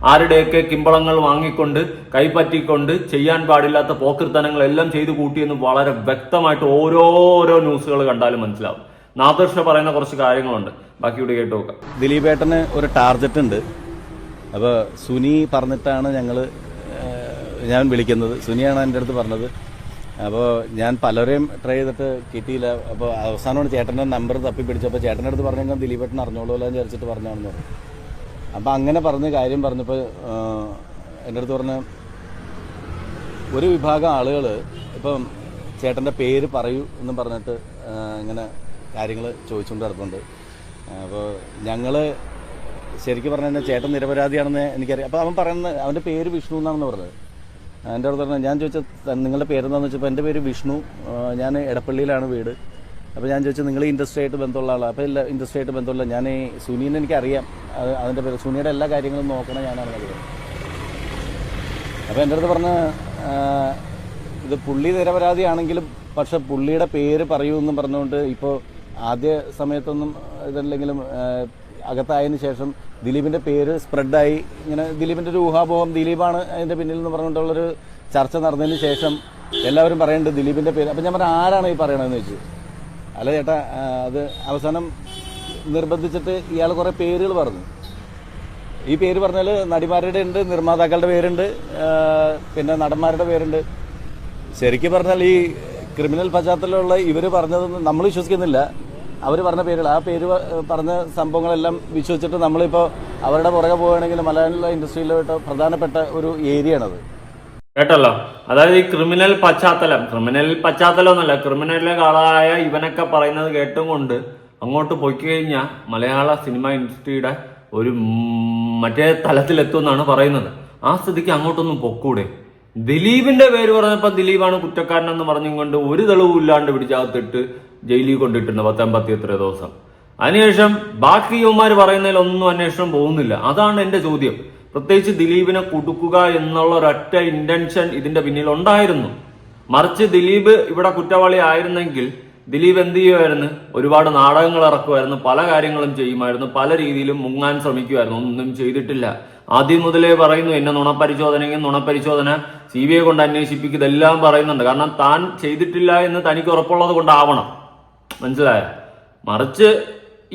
ആരുടെയൊക്കെ കിമ്പളങ്ങൾ വാങ്ങിക്കൊണ്ട് കൈപ്പറ്റിക്കൊണ്ട് ചെയ്യാൻ പാടില്ലാത്ത പോക്കൃത്തനങ്ങളെല്ലാം ചെയ്തു കൂട്ടിയെന്ന് വളരെ വ്യക്തമായിട്ട് ഓരോരോ ന്യൂസുകൾ കണ്ടാലും മനസ്സിലാവും. നാദിർ ഷാ പറയുന്ന കുറച്ച് കാര്യങ്ങളുണ്ട്, ബാക്കിയുടെ കേട്ട് നോക്കാം. ദിലീപേട്ടന് ഒരു ടാർഗറ്റ് ഉണ്ട്. അപ്പോൾ സുനി പറഞ്ഞിട്ടാണ് ഞാൻ വിളിക്കുന്നത്. സുനിയാണ് എൻ്റെ അടുത്ത് പറഞ്ഞത്. അപ്പോൾ ഞാൻ പലരെയും ട്രൈ ചെയ്തിട്ട് കിട്ടിയില്ല. അപ്പോൾ അവസാനമാണ് ചേട്ടൻ്റെ നമ്പർ തപ്പി പിടിച്ചപ്പോൾ ചേട്ടൻ്റെ അടുത്ത് പറഞ്ഞാൽ ദിലീപേട്ടൻ അറിഞ്ഞോളൂല്ലോ എന്ന് വിചാരിച്ചിട്ട് പറഞ്ഞാണെന്ന് പറഞ്ഞു. അപ്പോൾ അങ്ങനെ കാര്യം പറഞ്ഞപ്പോൾ എൻ്റെ അടുത്ത് പറഞ്ഞ ഒരു വിഭാഗം ആളുകൾ ഇപ്പം ചേട്ടൻ്റെ പേര് പറയൂ എന്ന് പറഞ്ഞിട്ട് ഇങ്ങനെ കാര്യങ്ങൾ ചോദിച്ചുകൊണ്ട് നടക്കുന്നുണ്ട്. അപ്പോൾ ഞങ്ങൾ ശരിക്കും പറഞ്ഞു കഴിഞ്ഞാൽ ചേട്ടൻ നിരപരാധിയാണെന്ന് എനിക്കറിയാം. അപ്പോൾ അവൻ പറയുന്നത് അവൻ്റെ പേര് വിഷ്ണു എന്നാണെന്ന് പറഞ്ഞത്. എൻ്റെ അടുത്ത് പറഞ്ഞു, ഞാൻ ചോദിച്ചത് നിങ്ങളുടെ പേരെന്താണെന്ന് വെച്ചപ്പോൾ എൻ്റെ പേര് വിഷ്ണു, ഞാൻ എടപ്പള്ളിയിലാണ് വീട്. അപ്പോൾ ഞാൻ ചോദിച്ചത് നിങ്ങൾ ഇൻഡസ്ട്രി ആയിട്ട് ബന്ധമുള്ള ആളാണ്? അപ്പോൾ ഇല്ല, ഇൻഡസ്ട്രി ആയിട്ട് ബന്ധമുള്ള, ഞാൻ ഈ സുനീനെ എനിക്കറിയാം, അതിൻ്റെ പേര് സുനിയുടെ എല്ലാ കാര്യങ്ങളും നോക്കണം ഞാനാണെന്ന് അറിയാം. അപ്പോൾ എൻ്റെ അടുത്ത് പറഞ്ഞ ഇത് പുള്ളി നിരപരാധിയാണെങ്കിലും പക്ഷെ പുള്ളിയുടെ പേര് പറയൂ എന്നും പറഞ്ഞുകൊണ്ട് ഇപ്പോൾ ആദ്യ സമയത്തൊന്നും ഇതല്ലെങ്കിലും അകത്തായതിനു ശേഷം ദിലീപിൻ്റെ പേര് സ്പ്രെഡായി. ഇങ്ങനെ ദിലീപിൻ്റെ ഒരു ഊഹാപോഹം ദിലീപാണ് അതിൻ്റെ പിന്നിൽ എന്ന് പറഞ്ഞുകൊണ്ടുള്ളൊരു ചർച്ച നടന്നതിന് ശേഷം എല്ലാവരും പറയുന്നുണ്ട് ദിലീപിൻ്റെ പേര്. അപ്പം ഞാൻ പറഞ്ഞ ആരാണ് ഈ പറയണതെന്ന് ചോദിച്ചു. അല്ല ചേട്ടാ, അത് അവസാനം നിർബന്ധിച്ചിട്ട് ഇയാൾ കുറേ പേരുകൾ പറഞ്ഞു. ഈ പേര് പറഞ്ഞാൽ നടിമാരുടെ ഉണ്ട്, നിർമ്മാതാക്കളുടെ പേരുണ്ട്, പിന്നെ നടന്മാരുടെ പേരുണ്ട്. ശരിക്കും പറഞ്ഞാൽ ഈ ക്രിമിനൽ പശ്ചാത്തലമുള്ള ഇവർ പറഞ്ഞതൊന്നും നമ്മൾ വിശ്വസിക്കുന്നില്ല. അവർ പറഞ്ഞ പേരുകൾ, ആ പേര് പറഞ്ഞ സംഭവങ്ങളെല്ലാം വിശ്വസിച്ചിട്ട് നമ്മളിപ്പോൾ അവരുടെ പുറകെ പോവുകയാണെങ്കിൽ മലയാള ഇൻഡസ്ട്രിയിലോട്ട് പ്രധാനപ്പെട്ട ഒരു ഏരിയ ആണത്. കേട്ടല്ലോ, അതായത് ഈ ക്രിമിനൽ പശ്ചാത്തലം എന്നല്ല, ക്രിമിനലുകളായ ഇവനൊക്കെ പറയുന്നത് കേട്ടും കൊണ്ട് അങ്ങോട്ട് പോയി കഴിഞ്ഞാൽ മലയാള സിനിമ ഇൻഡസ്ട്രിയുടെ ഒരു മറ്റേ തലത്തിലെത്തുമെന്നാണ് പറയുന്നത്. ആ സ്ഥിതിക്ക് അങ്ങോട്ടൊന്നും പൊക്കൂടെ? ദിലീപിന്റെ പേര് പറഞ്ഞപ്പോൾ ദിലീപാണ് കുറ്റക്കാരനെന്ന് പറഞ്ഞുകൊണ്ട് ഒരു തെളിവും ഇല്ലാണ്ട് പിടിച്ചകത്തിട്ട് ജയിലിൽ കൊണ്ടിട്ടുണ്ട് 10 എത്ര ദിവസം. അതിനുശേഷം ബാക്കി യുവമാർ പറയുന്നതിലൊന്നും അന്വേഷണം പോകുന്നില്ല. അതാണ് എന്റെ ചോദ്യം. പ്രത്യേകിച്ച് ദിലീപിനെ കുടുക്കുക എന്നുള്ള ഒരൊറ്റ ഇന്റൻഷൻ ഇതിന്റെ പിന്നിൽ ഉണ്ടായിരുന്നു. മറിച്ച് ദിലീപ് ഇവിടെ കുറ്റവാളി ആയിരുന്നെങ്കിൽ ദിലീപ് എന്ത് ചെയ്യുമായിരുന്നു? ഒരുപാട് നാടകങ്ങൾ ഇറക്കുമായിരുന്നു, പല കാര്യങ്ങളും ചെയ്യുമായിരുന്നു, പല രീതിയിലും മുങ്ങാൻ ശ്രമിക്കുമായിരുന്നു. ഒന്നും ചെയ്തിട്ടില്ല. ആദ്യം മുതലേ പറയുന്നു എന്നെ നുണപരിശോധന CBI കൊണ്ട് അന്വേഷിപ്പിക്കും, ഇതെല്ലാം പറയുന്നുണ്ട്. കാരണം താൻ ചെയ്തിട്ടില്ല എന്ന് തനിക്ക് ഉറപ്പുള്ളത് കൊണ്ടാവണം. മനസ്സിലായ? മറിച്ച്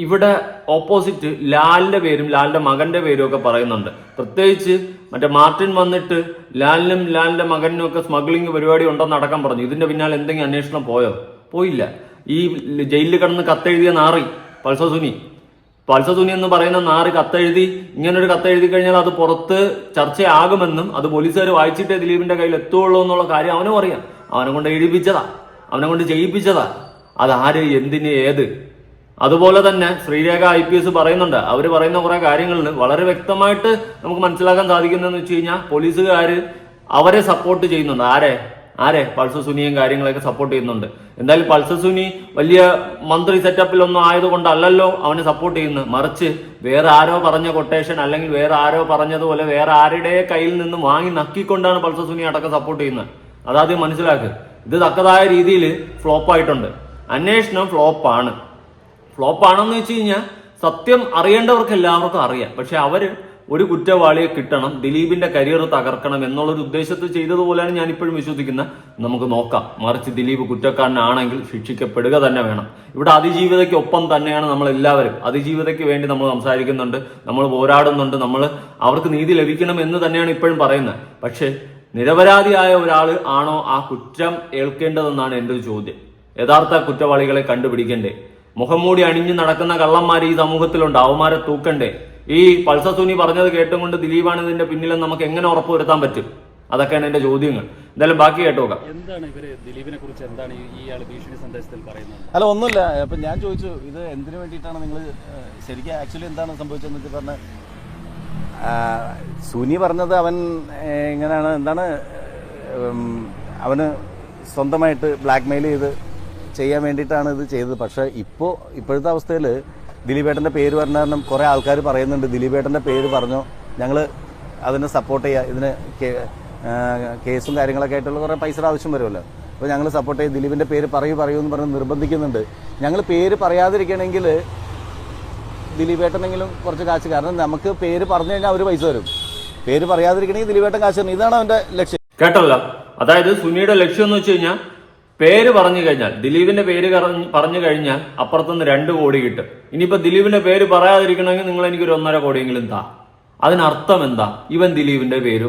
ഇവിടെ ഓപ്പോസിറ്റ് ലാലിന്റെ പേരും ലാലിന്റെ മകന്റെ പേരും ഒക്കെ പറയുന്നുണ്ട്. പ്രത്യേകിച്ച് മറ്റേ മാർട്ടിൻ വന്നിട്ട് ലാലിനും ലാലിന്റെ മകനും ഒക്കെ സ്മഗ്ലിംഗ് പരിപാടി ഉണ്ടെന്ന് അടക്കം പറഞ്ഞു. ഇതിന്റെ പിന്നാലെ എന്തെങ്കിലും അന്വേഷണം പോയില്ല. ഈ ജയിലിൽ കിടന്ന് കത്തെഴുതിയ നാറി പൾസസുനി എന്ന് പറയുന്ന നാറി കത്തെഴുതി, ഇങ്ങനൊരു കത്തെഴുതി കഴിഞ്ഞാൽ അത് പുറത്ത് ചർച്ചയാകുമെന്നും അത് പോലീസുകാർ വായിച്ചിട്ടേ ദിലീപിന്റെ കയ്യിൽ എത്തുള്ളൂ എന്നുള്ള കാര്യം അവനും അറിയാം. അവനെ കൊണ്ട് എഴുതിപ്പിച്ചതാ, അവനെ കൊണ്ട് ചെയ്യിപ്പിച്ചതാ. അതാര്, എന്തിന്, ഏത്? അതുപോലെ തന്നെ ശ്രീരേഖ IPS പറയുന്നുണ്ട്. അവർ പറയുന്ന കുറെ കാര്യങ്ങളിൽ വളരെ വ്യക്തമായിട്ട് നമുക്ക് മനസ്സിലാക്കാൻ സാധിക്കുന്നതെന്ന് വെച്ച് കഴിഞ്ഞാൽ പോലീസുകാർ അവരെ സപ്പോർട്ട് ചെയ്യുന്നുണ്ട്. ആരെ പൾസസുനിയും കാര്യങ്ങളൊക്കെ സപ്പോർട്ട് ചെയ്യുന്നുണ്ട്. എന്തായാലും പൾസസുനി വലിയ മന്ത്രി സെറ്റപ്പിലൊന്നും ആയതുകൊണ്ടല്ലല്ലോ അവനെ സപ്പോർട്ട് ചെയ്യുന്നത്. മറിച്ച് വേറെ ആരോ പറഞ്ഞ കൊട്ടേഷൻ അല്ലെങ്കിൽ വേറെ ആരോ പറഞ്ഞതുപോലെ വേറെ ആരുടെ കയ്യിൽ നിന്ന് വാങ്ങി നക്കിക്കൊണ്ടാണ് പൾസസുനി അടക്കം സപ്പോർട്ട് ചെയ്യുന്നത്. അതാദ്യം മനസ്സിലാക്കുക. ഇത് തക്കതായ രീതിയിൽ ഫ്ലോപ്പായിട്ടുണ്ട്. അന്വേഷണം ഫ്ലോപ്പാണെന്ന് വെച്ച് കഴിഞ്ഞാൽ സത്യം അറിയേണ്ടവർക്ക് എല്ലാവർക്കും അറിയാം. പക്ഷെ അവര് ഒരു കുറ്റവാളിയെ കിട്ടണം, ദിലീപിന്റെ കരിയർ തകർക്കണം എന്നുള്ളൊരു ഉദ്ദേശത്തിൽ ചെയ്തതുപോലെയാണ് ഞാൻ ഇപ്പോഴും വിശ്വസിക്കുന്നത്. നമുക്ക് നോക്കാം. മറിച്ച് ദിലീപ് കുറ്റക്കാരനാണെങ്കിൽ ശിക്ഷിക്കപ്പെടുക തന്നെ വേണം. ഇവിടെ അതിജീവിതയ്ക്കൊപ്പം തന്നെയാണ് നമ്മൾ എല്ലാവരും. അതിജീവിതയ്ക്ക് വേണ്ടി നമ്മൾ സംസാരിക്കുന്നുണ്ട്, നമ്മൾ പോരാടുന്നുണ്ട്, നമ്മൾ അവർക്ക് നീതി ലഭിക്കണം എന്ന് തന്നെയാണ് ഇപ്പോഴും പറയുന്നത്. പക്ഷെ നിരപരാധിയായ ഒരാൾ ആണോ ആ കുറ്റം ഏൽക്കേണ്ടതെന്നാണ് എൻ്റെ ഒരു ചോദ്യം. യഥാർത്ഥ കുറ്റവാളികളെ കണ്ടുപിടിക്കണ്ടേ? മുഖംമൂടി അണിഞ്ഞു നടക്കുന്ന കള്ളന്മാർ ഈ സമൂഹത്തിലുണ്ട്, അവന്മാരെ തൂക്കണ്ടേ? ഈ പൾസസുനി പറഞ്ഞത് കേട്ടുകൊണ്ട് ദിലീപാണ് ഇതിന്റെ പിന്നിലെന്ന് നമുക്ക് എങ്ങനെ ഉറപ്പുവരുത്താൻ പറ്റും? അതൊക്കെയാണ് എന്റെ ചോദ്യങ്ങൾ. എന്തായാലും ബാക്കി കേട്ടോക്കാം. എന്താണ് ഇവര് ദിലീപിനെ കുറിച്ച് എന്താണ് ഇയാൾ ഭീഷണി സന്ദേശത്തിൽ പറയുന്നത്? അല്ല, ഒന്നുമില്ല. അപ്പം ഞാൻ ചോദിച്ചു ഇത് എന്തിനു വേണ്ടിയിട്ടാണ് നിങ്ങൾ ശരിക്കും ആക്ച്വലി എന്താണ് സംഭവിച്ചതെന്ന് വെച്ചാൽ പറഞ്ഞ സുനി പറഞ്ഞത് അവൻ ഇങ്ങനെയാണ്, എന്താണ് അവന് സ്വന്തമായിട്ട് ബ്ലാക്ക് മെയിൽ ചെയ്യാൻ വേണ്ടിയിട്ടാണ് ഇത് ചെയ്തത്. പക്ഷേ ഇപ്പോഴത്തെ അവസ്ഥയിൽ ദിലീപേട്ടൻ്റെ പേര് പറഞ്ഞ കാരണം കുറേ ആൾക്കാർ പറയുന്നുണ്ട് ദിലീപേട്ടൻ്റെ പേര് പറഞ്ഞോ, ഞങ്ങൾ അതിനെ സപ്പോർട്ട് ചെയ്യുക, ഇതിന് കേസും കാര്യങ്ങളൊക്കെ ആയിട്ടുള്ള കുറേ പൈസയുടെ ആവശ്യം വരുമല്ലോ, അപ്പോൾ ഞങ്ങൾ സപ്പോർട്ട് ചെയ്യും, ദിലീപിൻ്റെ പേര് പറയൂ എന്ന് പറഞ്ഞ് നിർബന്ധിക്കുന്നുണ്ട്. ഞങ്ങൾ പേര് പറയാതിരിക്കണമെങ്കിൽ ദിലീപേട്ടനെങ്കിലും കുറച്ച് കാശ്, കാരണം നമുക്ക് പേര് പറഞ്ഞു കഴിഞ്ഞാൽ അവർ പൈസ തരും, പേര് പറയാതിരിക്കണമെങ്കിൽ ദിലീപേട്ടൻ കാശ് തരും. ഇതാണ് അവൻ്റെ ലക്ഷ്യം. കേട്ടല്ലോ, അതായത് സുനിയുടെ ലക്ഷ്യം എന്ന് വെച്ച് കഴിഞ്ഞാൽ പേര് പറഞ്ഞു കഴിഞ്ഞാൽ, ദിലീപിന്റെ പേര് പറഞ്ഞു കഴിഞ്ഞാൽ അപ്പുറത്തുനിന്ന് 2 കോടി കിട്ടും. ഇനിയിപ്പോ ദിലീപിന്റെ പേര് പറയാതിരിക്കണമെങ്കിൽ നിങ്ങൾ എനിക്കൊരു 1.5 കോടിയെങ്കിലും താ. അതിനർത്ഥം എന്താ? ഇവൻ ദിലീപിന്റെ പേര്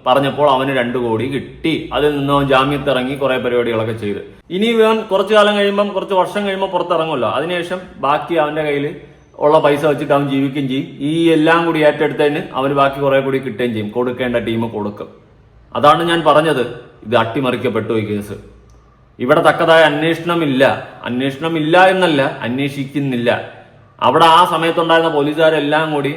പറഞ്ഞപ്പോൾ അവന് 2 കോടി കിട്ടി. അതിൽ നിന്ന് അവൻ ജാമ്യത്തിറങ്ങി കുറെ പരിപാടികളൊക്കെ ചെയ്ത്. ഇനി ഇവൻ കുറച്ചു കാലം കഴിയുമ്പം, കുറച്ച് വർഷം കഴിയുമ്പോൾ പുറത്തിറങ്ങുമല്ലോ. അതിനുശേഷം ബാക്കി അവന്റെ കയ്യിൽ ഉള്ള പൈസ വെച്ചിട്ട് അവൻ ജീവിക്കുകയും ചെയ്യും. ഈ എല്ലാം കൂടി ഏറ്റെടുത്തതിന് അവന് ബാക്കി കുറെ കൂടി കിട്ടുകയും ചെയ്യും. കൊടുക്കേണ്ട ടീം കൊടുക്കും. അതാണ് ഞാൻ പറഞ്ഞത്, ഇത് അട്ടിമറിക്കപ്പെട്ടു ഈ കേസ്. ഇവിടെ തക്കതായ അന്വേഷണമില്ല എന്നല്ല, അന്വേഷിക്കുന്നില്ല. അവിടെ ആ സമയത്തുണ്ടായിരുന്ന പോലീസുകാരെല്ലാം കൂടി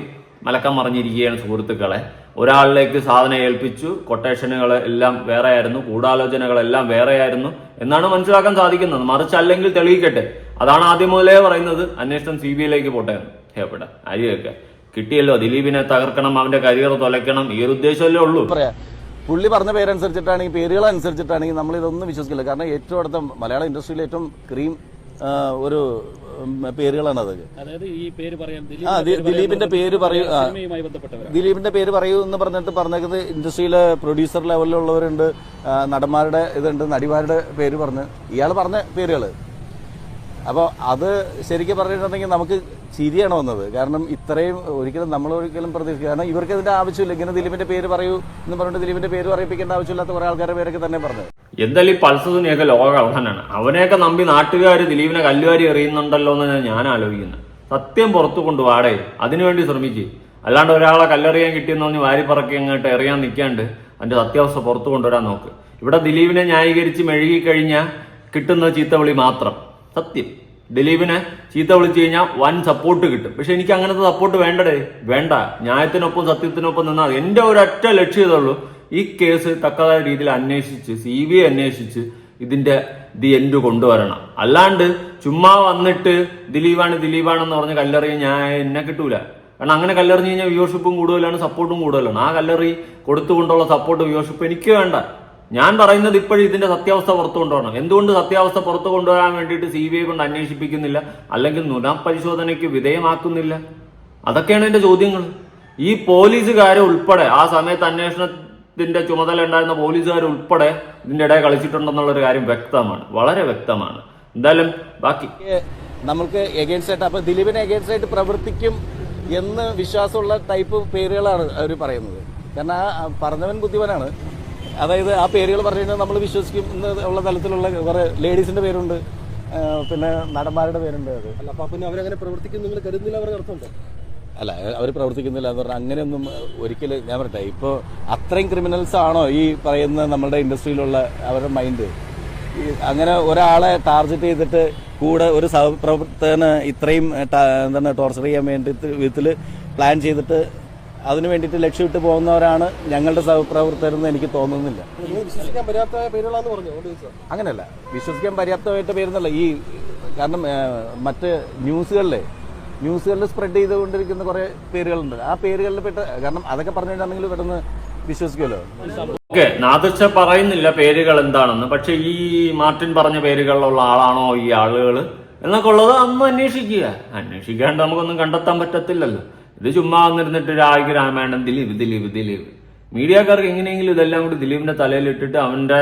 മലക്കം മറിഞ്ഞിരിക്കുകയാണ് സുഹൃത്തുക്കളെ. ഒരാളിലേക്ക് സാധനം ഏൽപ്പിച്ചു, കൊട്ടേഷനുകൾ എല്ലാം വേറെയായിരുന്നു, ഗൂഢാലോചനകളെല്ലാം വേറെയായിരുന്നു എന്നാണ് മനസ്സിലാക്കാൻ സാധിക്കുന്നത്. മറിച്ച് അല്ലെങ്കിൽ തെളിയിക്കട്ടെ. അതാണ് ആദ്യം മുതലേ പറയുന്നത്, അന്വേഷണം CBIയിലേക്ക് പോട്ടെ. എവിടെ അരിയൊക്കെ കിട്ടിയല്ലോ, ദിലീപിനെ തകർക്കണം, അവന്റെ കരിയർ തൊലയ്ക്കണം, ഈ ഒരു ഉദ്ദേശമല്ലേ ഉള്ളൂ. പറയാം, പുള്ളി പറഞ്ഞ പേരനുസരിച്ചിട്ടാണെങ്കിൽ, പേരുകൾ അനുസരിച്ചിട്ടാണെങ്കിൽ നമ്മൾ ഇതൊന്നും വിശ്വസിക്കില്ല. കാരണം ഏറ്റവും അടുത്ത മലയാള ഇൻഡസ്ട്രിയിലെ ഏറ്റവും ക്രീം ഒരു പേരുകളാണ് അതൊക്കെ. അതായത് ഈ പേര് പറയാൻ ദിലീപിന്റെ പേര് പറയൂ, സിനിമയുമായി ബന്ധപ്പെട്ടവരാണ്. ദിലീപിന്റെ പേര് പറയൂ എന്ന് പറഞ്ഞേക്കുന്നത് ഇൻഡസ്ട്രിയിലെ പ്രൊഡ്യൂസർ ലെവലിലുള്ളവരുണ്ട്, നടന്മാരുടെ ഇതുണ്ട്, നടിമാരുടെ പേര് പറഞ്ഞ് ഇയാൾ പറഞ്ഞ പേരുകൾ. അപ്പോൾ അത് ശരിക്കും പറഞ്ഞിട്ടുണ്ടെങ്കിൽ നമുക്ക് ചിരിയാണ് വന്നത്. കാരണം ഇത്രയും നമ്മൾ ഒരിക്കലും പ്രതീക്ഷിക്കുക. കാരണം ഇവർക്ക് ഇതിന്റെ ആവശ്യമില്ല. ഇങ്ങനെ ദിലീപിന്റെ പേര് പറയൂ എന്ന് പറഞ്ഞിട്ട് ദിലീപിന്റെ പേര് പറയിപ്പിക്കേണ്ട ആവശ്യമില്ലാത്ത കുറെ ആൾക്കാരുടെ പേരൊക്കെ തന്നെ പറഞ്ഞത്. എന്തായാലും ഈ പൾസറിനെയൊക്കെ ലോക കള്ളനാണ്. അവനെയൊക്കെ നമ്പി നാട്ടുകാർ ദിലീപിനെ കല്ലുവാരി എറിയുന്നുണ്ടല്ലോ എന്ന് ഞാൻ ആലോചിക്കുന്നത്. സത്യം പുറത്തു കൊണ്ടുപോടേ, അതിനുവേണ്ടി ശ്രമിച്ച്. അല്ലാണ്ട് ഒരാളെ കല്ലെറിയാൻ കിട്ടിയെന്ന് പറഞ്ഞ് വാരിപ്പറക്കി അങ്ങോട്ട് എറിയാൻ നിൽക്കാണ്ട് അതിന്റെ സത്യാവസ്ഥ പുറത്തു കൊണ്ടുവരാൻ നോക്ക്. ഇവിടെ ദിലീപിനെ ന്യായീകരിച്ച് മെഴുകിക്കഴിഞ്ഞാൽ കിട്ടുന്ന ചീത്തവിളി മാത്രം. സത്യം, ദിലീപിനെ ചീത്ത വിളിച്ചു കഴിഞ്ഞാൽ വൻ സപ്പോർട്ട് കിട്ടും. പക്ഷെ എനിക്ക് അങ്ങനത്തെ സപ്പോർട്ട് വേണ്ടടേ, വേണ്ട. ന്യായത്തിനൊപ്പം സത്യത്തിനൊപ്പം നിന്നാൽ എന്റെ ഒരൊറ്റ ലക്ഷ്യതയുള്ളൂ, ഈ കേസ് തക്കതായ രീതിയിൽ അന്വേഷിച്ച് CBI അന്വേഷിച്ച് ഇതിന്റെ എൻഡ് കൊണ്ടുവരണം. അല്ലാണ്ട് ചുമ്മാ വന്നിട്ട് ദിലീപാണെന്ന് പറഞ്ഞ് കല്ലെറിയ എന്നെ കിട്ടൂല. കാരണം അങ്ങനെ കല്ലെറിഞ്ഞ് കഴിഞ്ഞാൽ വ്യൂവർഷിപ്പും കൂടുതലാണ്, സപ്പോർട്ടും കൂടുതലാണ്. ആ കല്ലെറി കൊടുത്തുകൊണ്ടുള്ള സപ്പോർട്ട് വ്യൂവർഷിപ്പ് എനിക്ക് വേണ്ട. ഞാൻ പറയുന്നത് ഇപ്പോഴും ഇതിന്റെ സത്യാവസ്ഥ പുറത്തു കൊണ്ടുവരണം. എന്തുകൊണ്ട് സത്യാവസ്ഥ പുറത്തു കൊണ്ടുവരാൻ വേണ്ടിയിട്ട് CBI കൊണ്ട് അന്വേഷിപ്പിക്കുന്നില്ല, അല്ലെങ്കിൽ നുണപരിശോധനയ്ക്ക് വിധേയമാക്കുന്നില്ല? അതൊക്കെയാണ് എന്റെ ചോദ്യങ്ങൾ. ഈ പോലീസുകാരെ ഉൾപ്പെടെ, ആ സമയത്ത് അന്വേഷണത്തിന്റെ ചുമതല ഉണ്ടായിരുന്ന പോലീസുകാർ ഉൾപ്പെടെ ഇതിന്റെ ഇടയിൽ കളിച്ചിട്ടുണ്ടെന്നുള്ളൊരു കാര്യം വ്യക്തമാണ്, വളരെ വ്യക്തമാണ്. എന്തായാലും ബാക്കി നമുക്ക് എഗെയിൻസ്റ്റ് ആയിട്ട്, അപ്പൊ ദിലീപിനെ എഗെയിൻസ്റ്റ് ആയിട്ട് പ്രവർത്തിക്കും എന്ന് വിശ്വാസമുള്ള ടൈപ്പ് പേരുകളാണ് അവർ പറയുന്നത്. കാരണം ആ പറഞ്ഞവൻ ബുദ്ധിമാനാണ്. അതായത് ആ പേരുകൾ പറഞ്ഞു കഴിഞ്ഞാൽ നമ്മൾ വിശ്വസിക്കും എന്നുള്ള തലത്തിലുള്ള കുറെ ലേഡീസിന്റെ പേരുണ്ട്, പിന്നെ നടന്മാരുടെ പേരുണ്ട്. അത് അല്ല, അപ്പൊ പിന്നെ അവരങ്ങനെ പ്രവർത്തിക്കും നിങ്ങൾ കരുതുന്നില്ല? അവർ അർത്ഥമുണ്ടോ? അല്ല, അവർ പ്രവർത്തിക്കുന്നില്ല എന്ന് പറഞ്ഞാൽ അങ്ങനെയൊന്നും ഒരിക്കലും ഞാൻ പറയട്ടെ. ഇപ്പോൾ അത്രയും ക്രിമിനൽസ് ആണോ ഈ പറയുന്ന നമ്മുടെ ഇൻഡസ്ട്രിയിലുള്ള അവരുടെ മൈൻഡ്? അങ്ങനെ ഒരാളെ ടാർഗറ്റ് ചെയ്തിട്ട് കൂടെ ഒരു സഹപ്രവർത്തകന് ഇത്രയും എന്താണ് ടോർച്ചർ ചെയ്യാൻ വേണ്ടി വിധത്തിൽ പ്ലാൻ ചെയ്തിട്ട് അതിനു വേണ്ടിയിട്ട് ലക്ഷ്യമിട്ട് പോകുന്നവരാണ് ഞങ്ങളുടെ സഹപ്രവർത്തകരെന്ന് എനിക്ക് തോന്നുന്നില്ല. വിശ്വസിക്കാൻ പര്യാപ്തമായ പേരുകളാന്ന് പറഞ്ഞു. അങ്ങനെയല്ല, വിശ്വസിക്കാൻ പര്യാപ്തമായിട്ട് പേരുന്നല്ല. കാരണം മറ്റ് ന്യൂസുകളിൽ സ്പ്രെഡ് ചെയ്തുകൊണ്ടിരിക്കുന്ന കുറെ പേരുകളുണ്ട്. ആ പേരുകളിൽ പെട്ട, കാരണം അതൊക്കെ പറഞ്ഞിട്ടുണ്ടെങ്കിൽ പെട്ടെന്ന് വിശ്വസിക്കുമല്ലോ. ഓക്കെ, നാദിർഷ പറയുന്നില്ല പേരുകൾ എന്താണെന്ന്. പക്ഷെ ഈ മാർട്ടിൻ പറഞ്ഞ പേരുകളിലുള്ള ആളാണോ ഈ ആളുകൾ എന്നൊക്കെ ഉള്ളത് അന്ന് അന്വേഷിക്കാണ്ട് നമുക്കൊന്നും കണ്ടെത്താൻ പറ്റത്തില്ലല്ലോ. ഇത് ചുമ്മാ വന്നിരുന്നിട്ട് രാജ് രാമായണൻ ദിലീപ് മീഡിയക്കാർക്ക് എങ്ങനെയെങ്കിലും ഇതെല്ലാം കൂടി ദിലീപിന്റെ തലയിലിട്ടിട്ട് അവന്റെ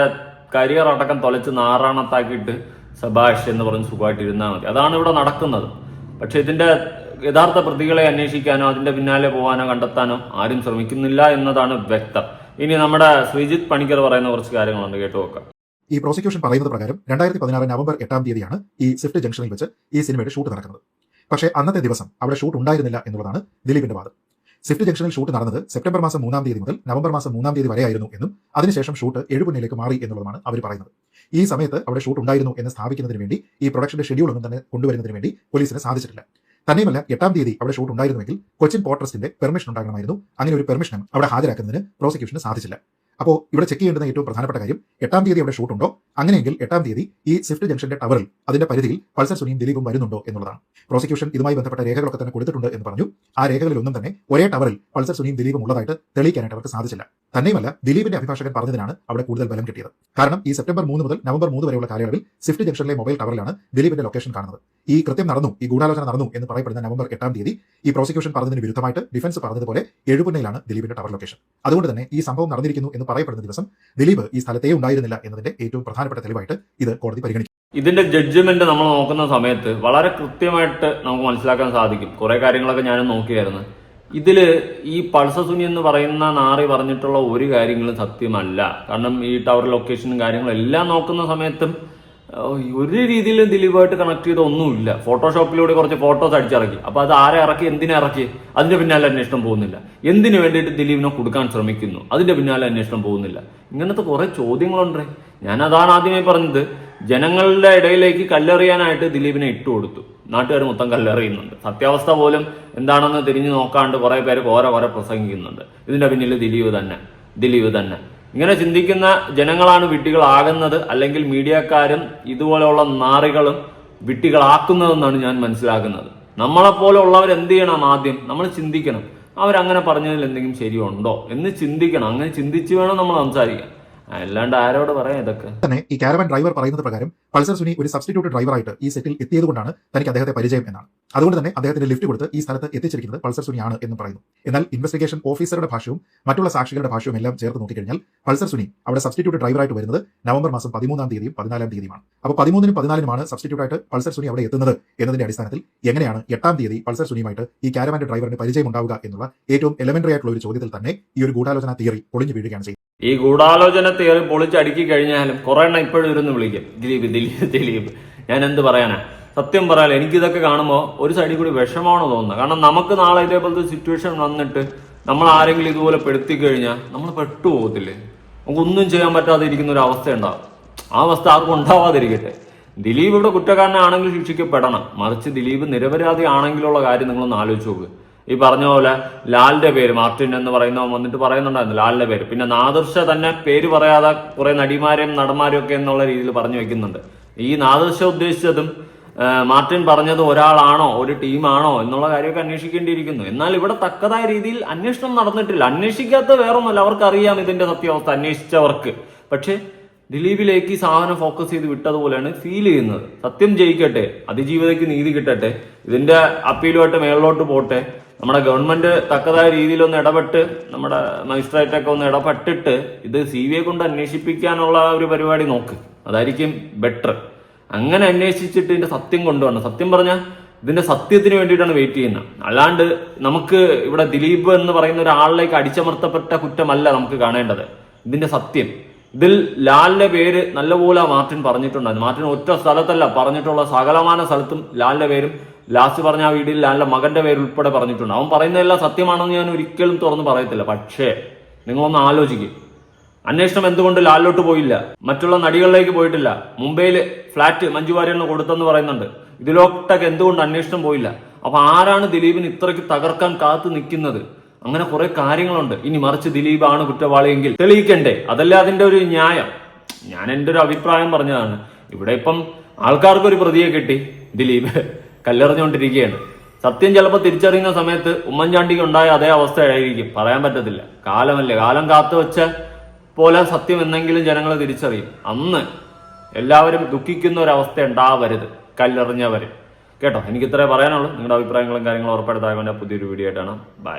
കരിയർ അടക്കം തൊലച്ച് നാറാണത്താക്കിയിട്ട് സബാഷ് എന്ന് പറഞ്ഞ് സുഖമായിട്ട് ഇരുന്നാൽ മതി. അതാണ് ഇവിടെ നടക്കുന്നത്. പക്ഷെ ഇതിന്റെ യഥാർത്ഥ പ്രതികളെ അന്വേഷിക്കാനോ അതിന്റെ പിന്നാലെ പോകാനോ കണ്ടെത്താനോ ആരും ശ്രമിക്കുന്നില്ല എന്നതാണ് വ്യക്തം. ഇനി നമ്മുടെ ശ്രീജിത്ത് പണിക്കർ പറയുന്ന കുറച്ച് കാര്യങ്ങളുണ്ട്, കേട്ടു നോക്കാം. ഈ പ്രോസിക്യൂഷൻ പറയുന്നത് പ്രകാരം 2016 നവംബർ 8-ാം തീയതിയാണ് ഈ സ്വിഫ്റ്റ് ജംഗ്ഷനിൽ വെച്ച് ഈ സിനിമയുടെ ഷൂട്ട് നടക്കുന്നത്. പക്ഷേ അന്നത്തെ ദിവസം അവിടെ ഷൂട്ട് ഉണ്ടായിരുന്നില്ല എന്നുള്ളതാണ് ദിലീപിന്റെ വാദം. സ്വിഫ്റ്റ് ജംഗ്ഷനിൽ ഷൂട്ട് നടന്നത് സെപ്റ്റംബർ മാസം 3-ാം തീയതി മുതൽ നവംബർ മാസം 3-ാം തീയതി വരെയായിരുന്നു എന്നും അതിനുശേഷം ഷൂട്ട് എഴുപുന്നയിലേക്ക് മാറി എന്നുള്ളതാണ് അവർ പറയുന്നത്. ഈ സമയത്ത് അവിടെ ഷൂട്ട് ഉണ്ടായിരുന്നു എന്ന് സ്ഥാപിക്കുന്നതിന് വേണ്ടി ഈ പ്രൊഡക്ഷന്റെ ഷെഡ്യൂൾ ഒന്നും തന്നെ കൊണ്ടുവരുന്നതിന് വേണ്ടി പോലീസിന് സാധിച്ചിട്ടില്ല. തന്നെയുമല്ല, 8-ാം തീയതി അവിടെ ഷൂട്ട് ഉണ്ടായിരുന്നുവെങ്കിൽ കൊച്ചിൻ പോർട്ട് ട്രസ്റ്റിന്റെ പെർമിഷൻ ഉണ്ടാകണമായിരുന്നു. അങ്ങനെ ഒരു പെർമിഷനും അവിടെ ഹാജരാക്കുന്നതിന് പ്രോസിക്യൂഷന് സാധിച്ചില്ല. അപ്പോൾ ഇവിടെ ചെക്ക് ചെയ്യേണ്ടുന്ന ഏറ്റവും പ്രധാനപ്പെട്ട കാര്യം, 8-ാം തീയതി അവിടെ ഷൂട്ട് ഉണ്ടോ, അങ്ങനെയെങ്കിൽ 8-ാം തീയതി ഈ സ്വിഫ്റ്റ് ജംഗ്ഷന്റെ ടവറിൽ അതിന്റെ പരിധിയിൽ പൾസർ സുനിയും ദിലീപും വരുന്നുണ്ടോ എന്നുള്ളതാണ്. പ്രോസിക്യൂഷൻ ഇതുമായി ബന്ധപ്പെട്ട രേഖകളൊക്കെ തന്നെ കൊടുത്തിട്ടുണ്ട് എന്ന് പറഞ്ഞു. ആ രേഖകളിലൊന്നും തന്നെ ഒരേ ടവറിൽ പൾസർ സുനിയും ദിലീപും ഉള്ളതായിട്ട് തെളിയിക്കാനായിട്ട് അവർക്ക് സാധിച്ചില്ല. തന്നെയുമല്ല, ദിലീപിന്റെ അഭിഭാഷകൻ പറഞ്ഞതിനാണ് അവിടെ കൂടുതൽ ബലം കിട്ടിയത്. കാരണം ഈ സെപ്റ്റംബർ 3 മുതൽ നവംബർ 3 വരെയുള്ള കാലയളവിൽ സ്വിഫ്റ്റ് ജംഗ്ഷനിലെ മൊബൈൽ ടവറിലാണ് ദിലീപിന്റെ ലൊക്കേഷൻ കാണുന്നത്. ഈ കൃത്യം നടന്നു, ഈ ഗൂഢാലോചന നടന്നു എന്ന് പറയപ്പെടുന്ന നവംബർ 8-ാം തീയതി ഈ പ്രോസിക്യൂഷൻ പറഞ്ഞതിന് വിരുദ്ധമായിട്ട് ഡിഫൻസ് പറഞ്ഞതുപോലെ എഴുപുന്നയിലാണ് ദിലീപിന്റെ ടവർ ലൊക്കേഷൻ. അതുകൊണ്ട് തന്നെ ഈ സംഭവം നടന്നിരിക്കുന്നു എന്ന് പറയപ്പെടുന്ന ദിവസം ദിലീപ് ഈ സ്ഥലത്തേ ഉണ്ടായിരുന്നില്ല എന്നതിന്റെ ഏറ്റവും പ്രധാനപ്പെട്ട തെളിവായിട്ട് ഇത് കോടതി പരിഗണിച്ചു. ഇതിന്റെ ജഡ്ജ്മെന്റ് നമ്മൾ നോക്കുന്ന സമയത്ത് വളരെ കൃത്യമായിട്ട് നമുക്ക് മനസ്സിലാക്കാൻ സാധിക്കും. കുറെ കാര്യങ്ങളൊക്കെ ഞാനും നോക്കിയായിരുന്നു. ഇതില് ഈ പൾസർ സുനി എന്ന് പറയുന്ന നാറി പറഞ്ഞിട്ടുള്ള ഒരു കാര്യങ്ങളും സത്യമല്ല. കാരണം ഈ ടവർ ലൊക്കേഷനും കാര്യങ്ങളും എല്ലാം നോക്കുന്ന സമയത്തും ഒരു രീതിയിലും ദിലീപായിട്ട് കണക്ട് ചെയ്ത ഒന്നുമില്ല. ഫോട്ടോഷോപ്പിലൂടെ കുറച്ച് ഫോട്ടോസ് അടിച്ചിറക്കി. അപ്പൊ അത് ആരെ ഇറക്കി, എന്തിനെ ഇറക്കി, അതിന്റെ പിന്നാലെ അന്വേഷണം പോകുന്നില്ല. എന്തിനു വേണ്ടിയിട്ട് ദിലീപിനെ കൊടുക്കാൻ ശ്രമിക്കുന്നു, അതിന്റെ പിന്നാലെ അന്വേഷണം പോകുന്നില്ല. ഇങ്ങനത്തെ കുറെ ചോദ്യങ്ങളുണ്ട്. ഞാൻ അതാണ് ആദ്യമേ പറഞ്ഞത്, ജനങ്ങളുടെ ഇടയിലേക്ക് കല്ലെറിയാനായിട്ട് ദിലീപിനെ ഇട്ടുകൊടുത്തു. നാട്ടുകാർ മൊത്തം കല്ലെറിയുന്നുണ്ട്. സത്യാവസ്ഥ പോലും എന്താണെന്ന് തിരിഞ്ഞു നോക്കാണ്ട് കുറെ പേര് കുറെ പ്രസംഗിക്കുന്നുണ്ട്. ഇതിന്റെ പിന്നിൽ ദിലീപ് തന്നെ. ഇങ്ങനെ ചിന്തിക്കുന്ന ജനങ്ങളാണ് വിഡ്ഢികളാകുന്നത്, അല്ലെങ്കിൽ മീഡിയക്കാരും ഇതുപോലെയുള്ള നാറികളും വിഡ്ഢികളാക്കുന്നതെന്നാണ് ഞാൻ മനസ്സിലാക്കുന്നത്. നമ്മളെപ്പോലെ ഉള്ളവർ എന്ത് ചെയ്യണം? ആദ്യം നമ്മൾ ചിന്തിക്കണം, അവരങ്ങനെ പറഞ്ഞതിൽ എന്തെങ്കിലും ശരിയുണ്ടോ എന്ന് ചിന്തിക്കണം. അങ്ങനെ ചിന്തിച്ച് വേണം നമ്മൾ സംസാരിക്കാൻ. അല്ലാണ്ട് ആരോട് പറയാം ഇതൊക്കെ. തന്നെ ഈ കാരവാൻ ഡ്രൈവർ പറയുന്നത് പ്രകാരം പൾസർ സുനി ഒരു സബ്സ്റ്റിറ്റ്യൂട്ട് ഡ്രൈവറായിട്ട് ഈ സെറ്റിൽ എത്തിയതുകൊണ്ടാണ് തനിക്ക് അദ്ദേഹത്തെ പരിചയം എന്നാണ്. അതുകൊണ്ട് തന്നെ അദ്ദേഹത്തിന് ലിഫ്റ്റ് കൊടുത്ത് ഈ സ്ഥലത്ത് എത്തിച്ചിരിക്കുന്നത് പൾസർ സുനിയാണ് എന്ന് പറയുന്നു. എന്നാൽ ഇൻവെസ്റ്റിഗേഷൻ ഓഫീസറുടെ ഭാഷയും മറ്റുള്ള സാക്ഷികളുടെ ഭാഷയും എല്ലാം ചേർത്ത് നോക്കിക്കഴിഞ്ഞാൽ പൾസർ സുനി അവിടെ സബ്സ്റ്റിറ്റ്യൂട്ട് ഡ്രൈവറായിട്ട് വരുന്നത് നവംബർ മാസം 13-ാം തീയതിയും 14-ാം തീയതിയുമാണ്. അപ്പോൾ 13-നും 14-നുമാണ് സബ്സ്റ്റിറ്റ്യൂട്ടായിട്ട് പൾസർ സുനി അവിടെ എത്തുന്നത് എന്നതിന്റെ അടിസ്ഥാനത്തിൽ എങ്ങനെയാണ് 8-ാം തീയതി പൾസർ സുനിയുമായിട്ട് ഈ കാരവാന്റെ ഡ്രൈവറിന് പരിചയം ഉണ്ടാവുക എന്നുള്ള ഏറ്റവും എലമെന്ററി ആയിട്ടുള്ള ഒരു ചോദ്യത്തിൽ തന്നെ ഈ ഒരു ഗൂഢാലോചന തിയറി പൊളിഞ്ഞു വീഴുകയാണ് ചെയ്യുന്നത്. ഈ ഗൂഢാലോചന തിയറി പൊളിച്ചടുക്കി കഴിഞ്ഞാലും കുറെ എണ്ണം ഇപ്പോഴും ഇരുന്ന് വിളിക്കും ദിലീപ്. ഞാൻ എന്ത് പറയാനാ? സത്യം പറയാൻ എനിക്കിതൊക്കെ കാണുമ്പോൾ ഒരു സൈഡിൽ കൂടി വിഷമമാണ് തോന്നുന്നത്. കാരണം നമുക്ക് നാളെ ഇതേപോലത്തെ സിറ്റുവേഷൻ വന്നിട്ട് നമ്മൾ ആരെങ്കിലും ഇതുപോലെ പെടുത്തി കഴിഞ്ഞാൽ നമ്മൾ പെട്ടുപോകത്തില്ലേ? നമുക്കൊന്നും ചെയ്യാൻ പറ്റാതെ ഇരിക്കുന്ന ഒരു അവസ്ഥ ഉണ്ടാവും. ആ അവസ്ഥ ആർക്കും ഉണ്ടാവാതിരിക്കട്ടെ. ദിലീപ് ഇവിടെ കുറ്റക്കാരനാണെങ്കിൽ ശിക്ഷിക്കപ്പെടണം. മറിച്ച് ദിലീപ് നിരപരാധി ആണെങ്കിലുള്ള കാര്യം നിങ്ങളൊന്ന് ആലോചിച്ച് നോക്ക്. ഈ പറഞ്ഞ പോലെ ലാലിന്റെ പേര് മാർട്ടിൻ എന്ന് പറയുന്നവൻ വന്നിട്ട് പറയുന്നുണ്ടായിരുന്നു ലാലിന്റെ പേര്. പിന്നെ നാദിർഷ തന്നെ പേര് പറയാതെ കുറെ നടിമാരെയും നടന്മാരെയും ഒക്കെ എന്നുള്ള രീതിയിൽ പറഞ്ഞു വെക്കുന്നുണ്ട്. ഈ നാദിർഷ ഉദ്ദേശിച്ചതും മാർട്ടിൻ പറഞ്ഞത് ഒരാളാണോ ഒരു ടീമാണോ എന്നുള്ള കാര്യമൊക്കെ അന്വേഷിക്കേണ്ടിയിരിക്കുന്നു. എന്നാൽ ഇവിടെ തക്കതായ രീതിയിൽ അന്വേഷണം നടന്നിട്ടില്ല. അന്വേഷിക്കാത്ത വേറൊന്നുമല്ല, അവർക്കറിയാം ഇതിന്റെ സത്യാവസ്ഥ, അന്വേഷിച്ചവർക്ക്. പക്ഷെ ദിലീപിലേക്ക് ഈ സാധനം ഫോക്കസ് ചെയ്ത് വിട്ടതുപോലെയാണ് ഫീൽ ചെയ്യുന്നത്. സത്യം ജയിക്കട്ടെ, അതിജീവിതയ്ക്ക് നീതി കിട്ടട്ടെ, ഇതിന്റെ അപ്പീലുമായിട്ട് മേളിലോട്ട് പോട്ടെ. നമ്മുടെ ഗവൺമെന്റ് തക്കതായ രീതിയിലൊന്ന് ഇടപെട്ട്, നമ്മുടെ മജിസ്ട്രേറ്റൊക്കെ ഒന്ന് ഇടപെട്ടിട്ട് ഇത് CBI കൊണ്ട് അന്വേഷിപ്പിക്കാനുള്ള ഒരു പരിപാടി നോക്ക്. അതായിരിക്കും ബെറ്റർ. അങ്ങനെ അന്വേഷിച്ചിട്ട് ഇതിന്റെ സത്യം കൊണ്ടുവരണം. സത്യം പറഞ്ഞാൽ ഇതിന്റെ സത്യത്തിന് വേണ്ടിയിട്ടാണ് വെയിറ്റ് ചെയ്യുന്നത്. അല്ലാണ്ട് നമുക്ക് ഇവിടെ ദിലീപ് എന്ന് പറയുന്ന ഒരാളിലേക്ക് അടിച്ചമർത്തപ്പെട്ട കുറ്റമല്ല നമുക്ക് കാണേണ്ടത്. ഇതിന്റെ സത്യം. ഇതിൽ ലാലിന്റെ പേര് നല്ലപോലെ മാർട്ടിൻ പറഞ്ഞിട്ടുണ്ടായിരുന്നു. മാർട്ടിൻ ഒറ്റ സ്ഥലത്തല്ല പറഞ്ഞിട്ടുള്ള, സകലമാന സ്ഥലത്തും ലാലിന്റെ പേരും ലാസ്റ്റ് പറഞ്ഞ ആ വീഡിയോയിൽ ലാലിന്റെ മകന്റെ പേര് ഉൾപ്പെടെ പറഞ്ഞിട്ടുണ്ട്. അവൻ പറയുന്നതെല്ലാം സത്യമാണെന്ന് ഞാൻ ഒരിക്കലും തുറന്ന് പറയത്തില്ല. പക്ഷേ നിങ്ങളൊന്ന് ആലോചിക്കും, അന്വേഷണം എന്തുകൊണ്ട് ലാലിലോട്ട് പോയില്ല? മറ്റുള്ള നടികളിലേക്ക് പോയിട്ടില്ല. മുംബൈയില് ഫ്ലാറ്റ് മഞ്ജു വാര്യറിന് കൊടുത്തെന്ന് പറയുന്നുണ്ട്. ഇതിലോട്ടൊക്കെ എന്തുകൊണ്ട് അന്വേഷണം പോയില്ല? അപ്പൊ ആരാണ് ദിലീപിന് ഇത്രയ്ക്ക് തകർക്കാൻ കാത്തു നിൽക്കുന്നത്? അങ്ങനെ കുറെ കാര്യങ്ങളുണ്ട്. ഇനി മറിച്ച് ദിലീപാണ് കുറ്റവാളിയെങ്കിൽ തെളിയിക്കണ്ടേ? അതല്ലേ അതിന്റെ ഒരു ന്യായം. ഞാൻ എൻ്റെ ഒരു അഭിപ്രായം പറഞ്ഞതാണ്. ഇവിടെ ഇപ്പം ആൾക്കാർക്കൊരു പ്രതിയെ കിട്ടി, ദിലീപ് കല്ലെറിഞ്ഞുകൊണ്ടിരിക്കുകയാണ്. സത്യം ചിലപ്പോൾ തിരിച്ചറിയുന്ന സമയത്ത് ഉമ്മൻചാണ്ടിക്ക് ഉണ്ടായ അതേ അവസ്ഥയായിരിക്കും. പറയാൻ പറ്റത്തില്ല. കാലമല്ലേ, കാലം കാത്തു വെച്ച പോലെ സത്യം എന്നെങ്കിലും ജനങ്ങൾ തിരിച്ചറിയും. അന്ന് എല്ലാവരും ദുഃഖിക്കുന്ന ഒരു അവസ്ഥ ഉണ്ടാവരുത് കല്ലെറിഞ്ഞവര്. കേട്ടോ, എനിക്ക് ഇത്രേ പറയാനുള്ളൂ. നിങ്ങളുടെ അഭിപ്രായങ്ങളും കാര്യങ്ങളും ഉറപ്പെടുത്താൻ പുതിയൊരു വീഡിയോ ആയിട്ടാണ്. ബൈ.